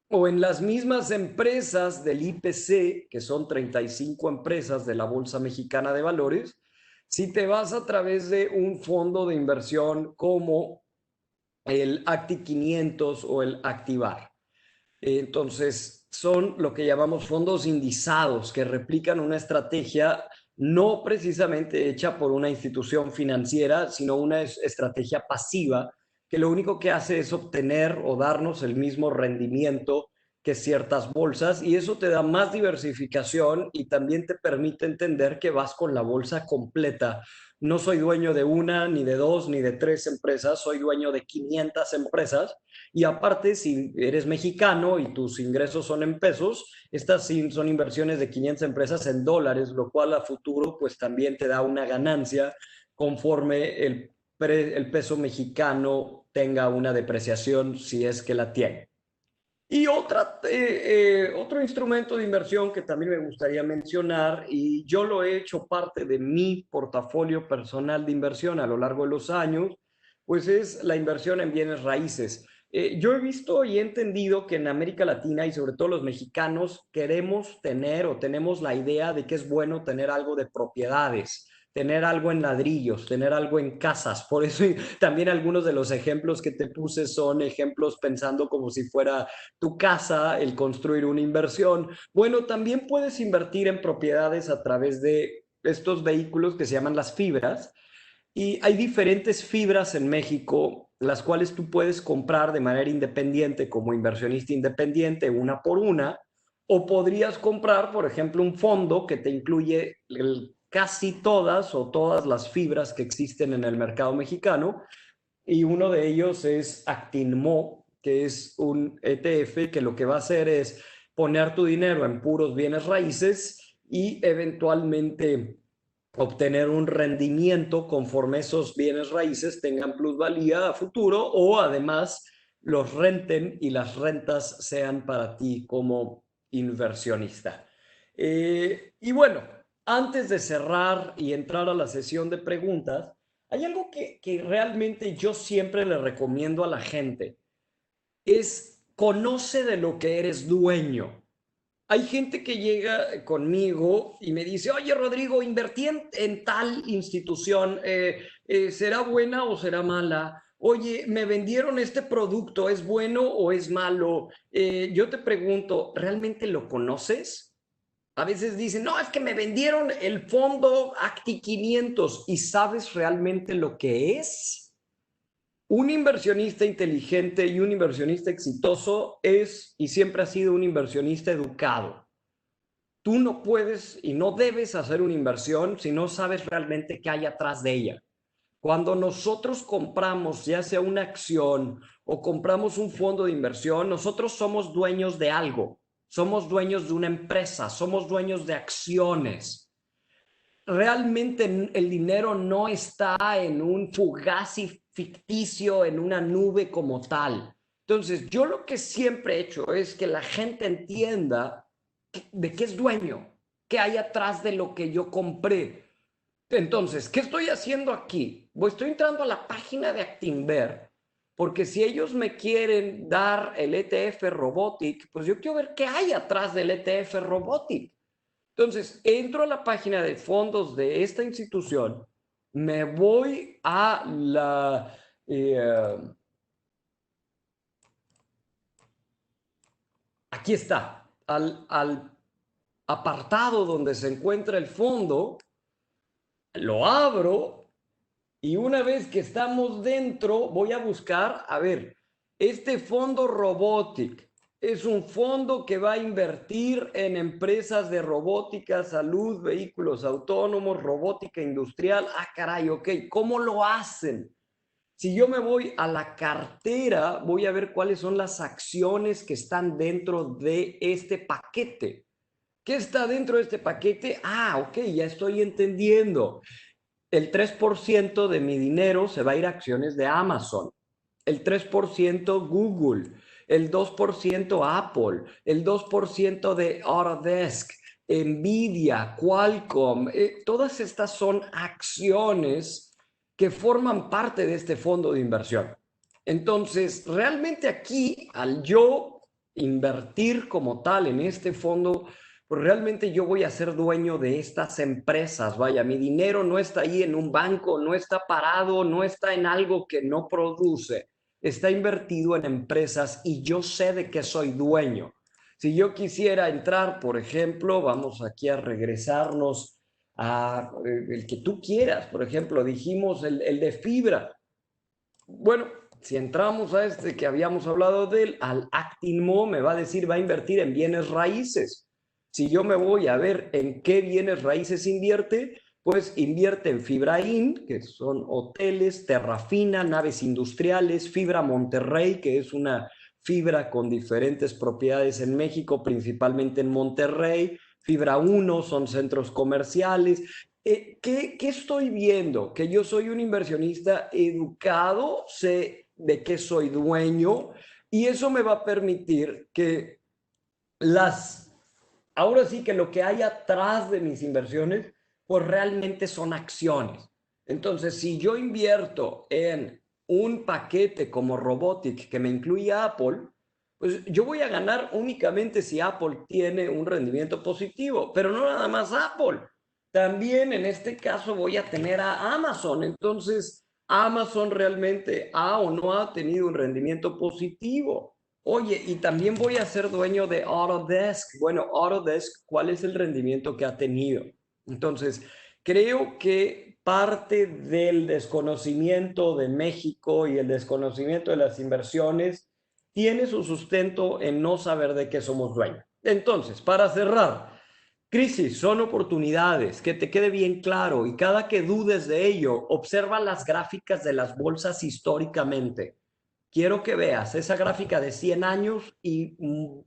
o en las mismas empresas del IPC, que son 35 empresas de la Bolsa Mexicana de Valores, si te vas a través de un fondo de inversión como el Acti 500 o el Activar. Entonces, son lo que llamamos fondos indizados que replican una estrategia no precisamente hecha por una institución financiera, sino una estrategia pasiva que lo único que hace es obtener o darnos el mismo rendimiento que ciertas bolsas, y eso te da más diversificación y también te permite entender que vas con la bolsa completa. No soy dueño de una, ni de dos, ni de tres empresas, soy dueño de 500 empresas. Y aparte, si eres mexicano y tus ingresos son en pesos, estas son inversiones de 500 empresas en dólares, lo cual a futuro pues también te da una ganancia conforme el peso mexicano tenga una depreciación, si es que la tiene. Y otro instrumento de inversión que también me gustaría mencionar, y yo lo he hecho parte de mi portafolio personal de inversión a lo largo de los años, pues es la inversión en bienes raíces. Yo he visto y he entendido que en América Latina y sobre todo los mexicanos queremos tener o tenemos la idea de que es bueno tener algo de propiedades, tener algo en ladrillos, tener algo en casas. Por eso también algunos de los ejemplos que te puse son ejemplos pensando como si fuera tu casa, el construir una inversión. Bueno, también puedes invertir en propiedades a través de estos vehículos que se llaman las fibras. Y hay diferentes fibras en México, las cuales tú puedes comprar de manera independiente como inversionista independiente, una por una, o podrías comprar, por ejemplo, un fondo que te incluye casi todas o todas las fibras que existen en el mercado mexicano, y uno de ellos es Actinmo, que es un ETF que lo que va a hacer es poner tu dinero en puros bienes raíces y eventualmente obtener un rendimiento conforme esos bienes raíces tengan plusvalía a futuro, o además los renten y las rentas sean para ti como inversionista. Y bueno, antes de cerrar y entrar a la sesión de preguntas, hay algo que realmente yo siempre le recomiendo a la gente, es conoce de lo que eres dueño. Hay gente que llega conmigo y me dice, oye Rodrigo, invertí en tal institución, ¿será buena o será mala? Oye, me vendieron este producto, ¿es bueno o es malo? Yo te pregunto, ¿realmente lo conoces? A veces dicen, no, es que me vendieron el fondo Acti 500, ¿y sabes realmente lo que es? Un inversionista inteligente y un inversionista exitoso es y siempre ha sido un inversionista educado. Tú no puedes y no debes hacer una inversión si no sabes realmente qué hay atrás de ella. Cuando nosotros compramos ya sea una acción o compramos un fondo de inversión, nosotros somos dueños de algo, somos dueños de una empresa, somos dueños de acciones. Realmente el dinero no está en un fugazi ficticio, en una nube como tal. Entonces, yo lo que siempre he hecho es que la gente entienda de qué es dueño, qué hay atrás de lo que yo compré. Entonces, ¿qué estoy haciendo aquí? Estoy entrando a la página de Actinver, porque si ellos me quieren dar el ETF Robotic, pues yo quiero ver qué hay atrás del ETF Robotic. Entonces, entro a la página de fondos de esta institución, me voy a la... aquí está, al apartado donde se encuentra el fondo, lo abro y una vez que estamos dentro, voy a buscar, a ver, este fondo Robotic. Es un fondo que va a invertir en empresas de robótica, salud, vehículos autónomos, robótica industrial. Ah, caray, ok, ¿cómo lo hacen? Si yo me voy a la cartera, voy a ver cuáles son las acciones que están dentro de este paquete. ¿Qué está dentro de este paquete? Ah, ok, ya estoy entendiendo. El 3% de mi dinero se va a ir a acciones de Amazon, el 3% Google, el 2% Apple, el 2% de Autodesk, Nvidia, Qualcomm. Todas estas son acciones que forman parte de este fondo de inversión. Entonces, realmente aquí, al yo invertir como tal en este fondo, pues realmente yo voy a ser dueño de estas empresas. Vaya, mi dinero no está ahí en un banco, no está parado, no está en algo que no produce. está invertido en empresas y yo sé de qué soy dueño. Si yo quisiera entrar, por ejemplo, vamos aquí a regresarnos a el que tú quieras, por ejemplo, dijimos el de fibra. Bueno, si entramos a este que habíamos hablado de él, al Actinmo me va a decir, va a invertir en bienes raíces. Si yo me voy a ver en qué bienes raíces invierte, pues invierte en Fibraín, que son hoteles, Terrafina, naves industriales, Fibra Monterrey, que es una fibra con diferentes propiedades en México, principalmente en Monterrey, Fibra 1 son centros comerciales. ¿Qué estoy viendo? Que yo soy un inversionista educado, sé de qué soy dueño y eso me va a permitir que ahora sí que lo que hay atrás de mis inversiones, pues realmente son acciones. Entonces, si yo invierto en un paquete como Robotic que me incluye Apple, pues yo voy a ganar únicamente si Apple tiene un rendimiento positivo, pero no nada más Apple. También en este caso voy a tener a Amazon. Entonces, Amazon realmente ha o no ha tenido un rendimiento positivo. Oye, y también voy a ser dueño de Autodesk. Bueno, Autodesk, ¿cuál es el rendimiento que ha tenido? Entonces, creo que parte del desconocimiento de México y el desconocimiento de las inversiones tiene su sustento en no saber de qué somos dueños. Entonces, para cerrar, crisis son oportunidades, que te quede bien claro y cada que dudes de ello, observa las gráficas de las bolsas históricamente. Quiero que veas esa gráfica de 100 años y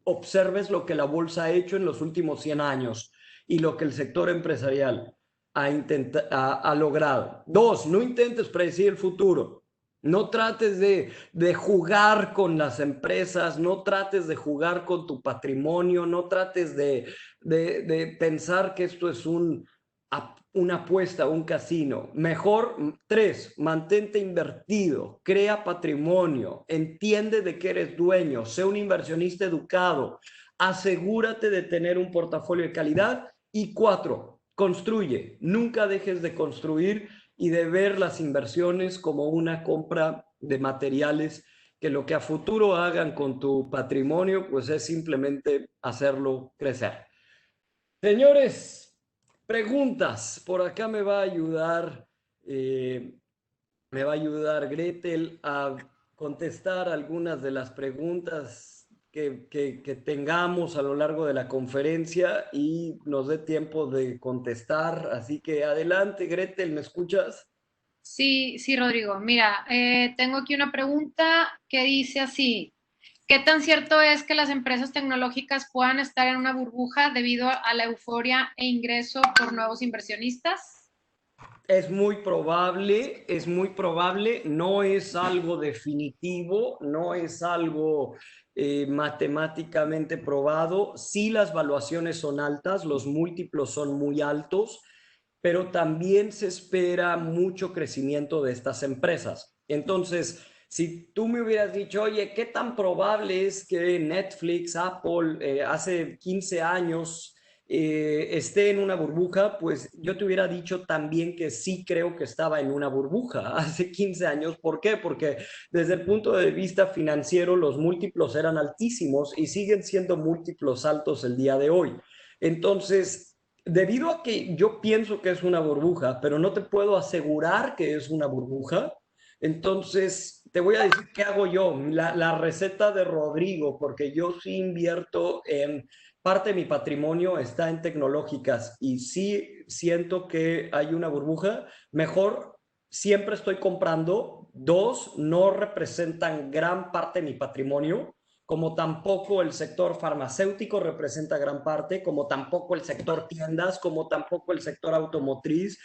observes lo que la bolsa ha hecho en los últimos 100 años y lo que el sector empresarial ha logrado. Dos, no intentes predecir el futuro. No trates de jugar con las empresas, no trates de jugar con tu patrimonio, no trates de pensar que esto es una apuesta, un casino. Mejor, tres, mantente invertido, crea patrimonio, entiende de qué eres dueño, sé un inversionista educado, asegúrate de tener un portafolio de calidad. Y cuatro, construye, nunca dejes de construir y de ver las inversiones como una compra de materiales que lo que a futuro hagan con tu patrimonio, pues es simplemente hacerlo crecer. Señores, preguntas. Por acá me va a ayudar Gretel a contestar algunas de las preguntas que tengamos a lo largo de la conferencia y nos dé tiempo de contestar. Así que adelante, Gretel, ¿me escuchas? Sí, sí, Rodrigo. Mira, tengo aquí una pregunta que dice así. ¿Qué tan cierto es que las empresas tecnológicas puedan estar en una burbuja debido a la euforia e ingreso por nuevos inversionistas? Es muy probable, no es algo definitivo, no es algo matemáticamente probado. Sí, las valuaciones son altas, los múltiplos son muy altos, pero también se espera mucho crecimiento de estas empresas. Entonces, si tú me hubieras dicho, oye, ¿qué tan probable es que Netflix, Apple, hace 15 años esté en una burbuja? Pues yo te hubiera dicho también que sí creo que estaba en una burbuja hace 15 años. ¿Por qué? Porque desde el punto de vista financiero los múltiplos eran altísimos y siguen siendo múltiplos altos el día de hoy. Entonces, debido a que yo pienso que es una burbuja, pero no te puedo asegurar que es una burbuja, entonces te voy a decir qué hago yo, la receta de Rodrigo, porque yo sí invierto en parte de mi patrimonio está en tecnológicas y sí siento que hay una burbuja, mejor siempre estoy comprando. Dos, no representan gran parte de mi patrimonio, como tampoco el sector farmacéutico representa gran parte, como tampoco el sector tiendas, como tampoco el sector automotriz.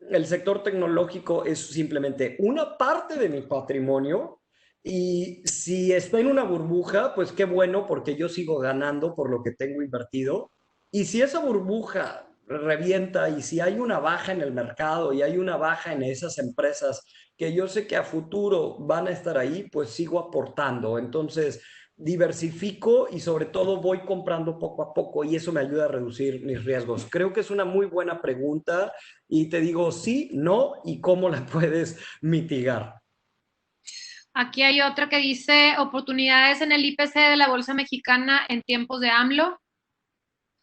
El sector tecnológico es simplemente una parte de mi patrimonio y si está en una burbuja, pues qué bueno porque yo sigo ganando por lo que tengo invertido. Y si esa burbuja revienta y si hay una baja en el mercado y hay una baja en esas empresas que yo sé que a futuro van a estar ahí, pues sigo aportando. Entonces, diversifico y sobre todo voy comprando poco a poco y eso me ayuda a reducir mis riesgos. Creo que es una muy buena pregunta y te digo sí, no y cómo la puedes mitigar. Aquí hay otra que dice oportunidades en el IPC de la Bolsa Mexicana en tiempos de AMLO.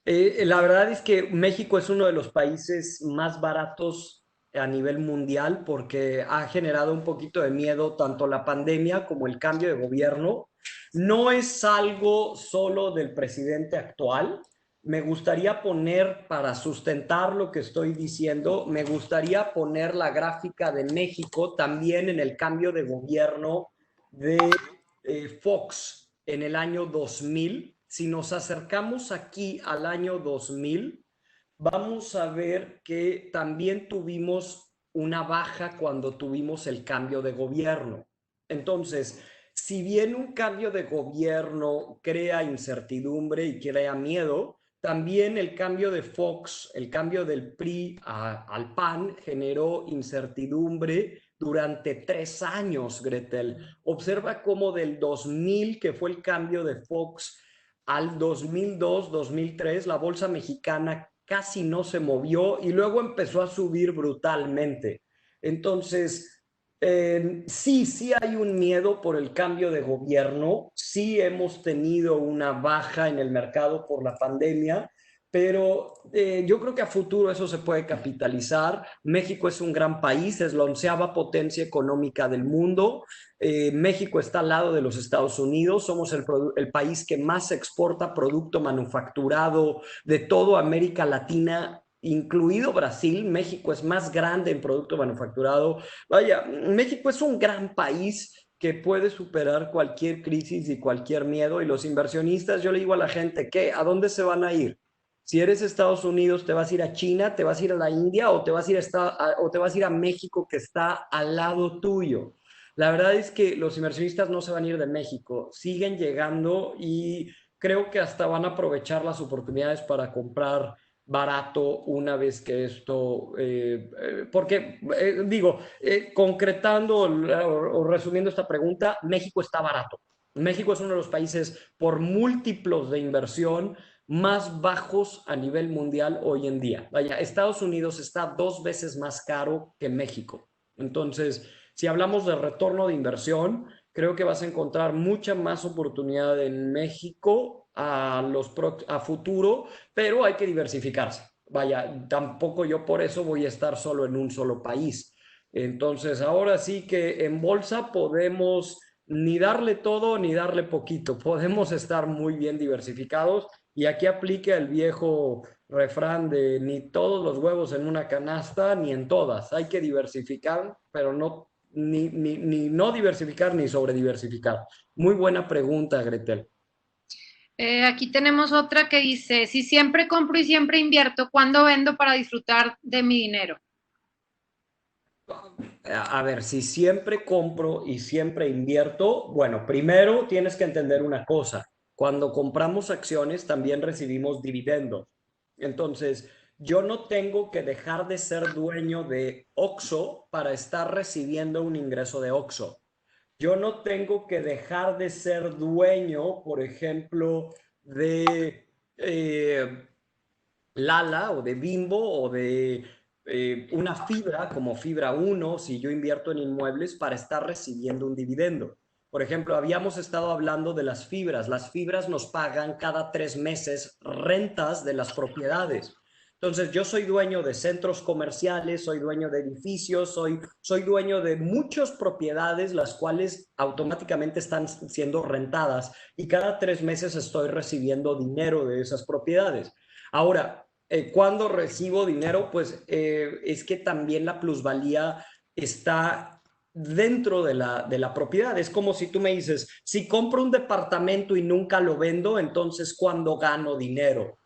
La verdad es que México es uno de los países más baratos a nivel mundial porque ha generado un poquito de miedo tanto la pandemia como el cambio de gobierno. No es algo solo del presidente actual. Me gustaría poner, para sustentar lo que estoy diciendo, me gustaría poner la gráfica de México también en el cambio de gobierno de Fox en el año 2000. Si nos acercamos aquí al año 2000, vamos a ver que también tuvimos una baja cuando tuvimos el cambio de gobierno. Entonces, si bien un cambio de gobierno crea incertidumbre y crea miedo, también el cambio de Fox, el cambio del PRI al PAN generó incertidumbre durante 3 años, Gretel. Observa cómo del 2000, que fue el cambio de Fox, al 2002, 2003, la bolsa mexicana casi no se movió y luego empezó a subir brutalmente. Entonces, sí hay un miedo por el cambio de gobierno, sí hemos tenido una baja en el mercado por la pandemia, pero yo creo que a futuro eso se puede capitalizar. México es un gran país, es la 11ª potencia económica del mundo. México está al lado de los Estados Unidos, somos el país que más exporta producto manufacturado de toda América Latina, incluido Brasil. México es más grande en producto manufacturado. Vaya, México es un gran país que puede superar cualquier crisis y cualquier miedo, y los inversionistas, yo le digo a la gente que, ¿a dónde se van a ir? Si eres Estados Unidos, ¿te vas a ir a China, te vas a ir a la India o te vas a ir a México, que está al lado tuyo? La verdad es que los inversionistas no se van a ir de México, siguen llegando y creo que hasta van a aprovechar las oportunidades para comprar barato una vez que esto, porque digo, concretando o resumiendo esta pregunta, México está barato. México es uno de los países por múltiplos de inversión más bajos a nivel mundial hoy en día. Vaya, Estados Unidos está 2 veces más caro que México. Entonces, si hablamos de retorno de inversión, creo que vas a encontrar mucha más oportunidad en México a futuro, pero hay que diversificarse. Vaya, tampoco yo por eso voy a estar solo en un solo país. Entonces, ahora sí que en bolsa podemos ni darle todo ni darle poquito. Podemos estar muy bien diversificados, y aquí aplica el viejo refrán de ni todos los huevos en una canasta, ni en todas. Hay que diversificar, pero ni no diversificar ni sobrediversificar. Muy buena pregunta, Gretel. Aquí tenemos otra que dice, si siempre compro y siempre invierto, ¿cuándo vendo para disfrutar de mi dinero? A ver, si siempre compro y siempre invierto, bueno, primero tienes que entender una cosa. Cuando compramos acciones también recibimos dividendos. Entonces, yo no tengo que dejar de ser dueño de Oxxo para estar recibiendo un ingreso de Oxxo. Yo no tengo que dejar de ser dueño, por ejemplo, de Lala o de Bimbo o de una fibra como Fibra Uno, si yo invierto en inmuebles, para estar recibiendo un dividendo. Por ejemplo, habíamos estado hablando de las fibras. Las fibras nos pagan cada 3 meses rentas de las propiedades. Entonces, yo soy dueño de centros comerciales, soy dueño de edificios, soy dueño de muchas propiedades, las cuales automáticamente están siendo rentadas, y cada 3 meses estoy recibiendo dinero de esas propiedades. Ahora, cuando recibo dinero, pues es que también la plusvalía está dentro de la propiedad. Es como si tú me dices, si compro un departamento y nunca lo vendo, entonces ¿cuándo gano dinero?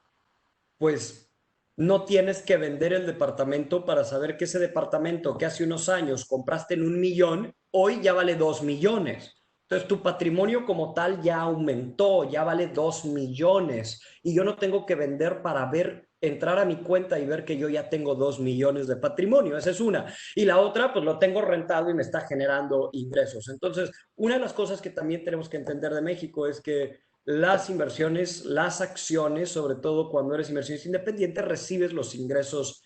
Pues no tienes que vender el departamento para saber que ese departamento que hace unos años compraste en 1 millón, hoy ya vale 2 millones. Entonces tu patrimonio como tal ya aumentó, ya vale 2 millones, y yo no tengo que vender para entrar a mi cuenta y ver que yo ya tengo 2 millones de patrimonio. Esa es una. Y la otra, pues lo tengo rentado y me está generando ingresos. Entonces, una de las cosas que también tenemos que entender de México es que las inversiones, las acciones, sobre todo cuando eres inversionista independiente, recibes los ingresos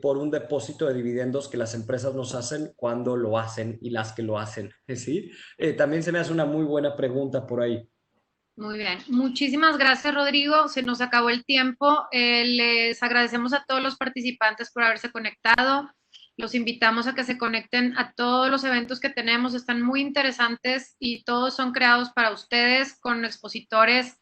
por un depósito de dividendos que las empresas nos hacen cuando lo hacen y las que lo hacen, ¿sí? También se me hace una muy buena pregunta por ahí. Muy bien, muchísimas gracias, Rodrigo. Se nos acabó el tiempo. Les agradecemos a todos los participantes por haberse conectado. Los invitamos a que se conecten a todos los eventos que tenemos. Están muy interesantes y todos son creados para ustedes con expositores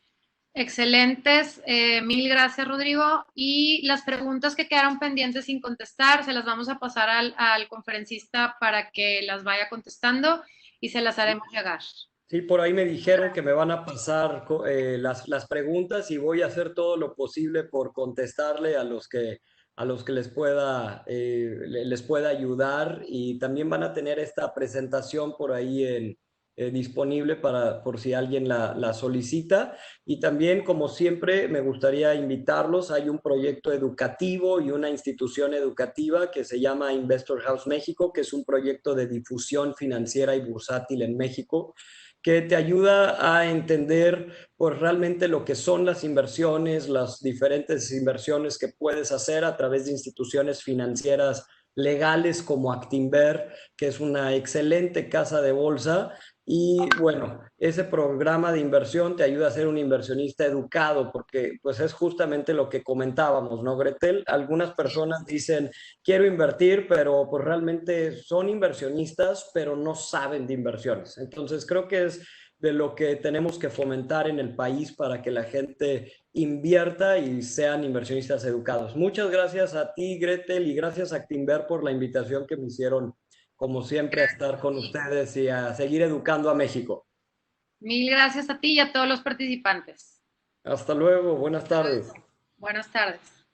excelentes. Mil gracias, Rodrigo. Y las preguntas que quedaron pendientes sin contestar, se las vamos a pasar al conferencista para que las vaya contestando y se las haremos llegar. Sí, por ahí me dijeron que me van a pasar las preguntas y voy a hacer todo lo posible por contestarle a los que les pueda ayudar, y también van a tener esta presentación por ahí disponible por si alguien la solicita. Y también, como siempre, me gustaría invitarlos. Hay un proyecto educativo y una institución educativa que se llama Investor House México, que es un proyecto de difusión financiera y bursátil en México, que te ayuda a entender pues realmente lo que son las inversiones, las diferentes inversiones que puedes hacer a través de instituciones financieras legales como Actinver, que es una excelente casa de bolsa. Y bueno, ese programa de inversión te ayuda a ser un inversionista educado, porque pues es justamente lo que comentábamos, ¿no, Gretel? Algunas personas dicen, quiero invertir, pero pues realmente son inversionistas, pero no saben de inversiones. Entonces creo que es de lo que tenemos que fomentar en el país para que la gente invierta y sean inversionistas educados. Muchas gracias a ti, Gretel, y gracias a Actinver por la invitación que me hicieron, como siempre, a estar con ustedes y a seguir educando a México. Mil gracias a ti y a todos los participantes. Hasta luego, buenas tardes. Buenas tardes.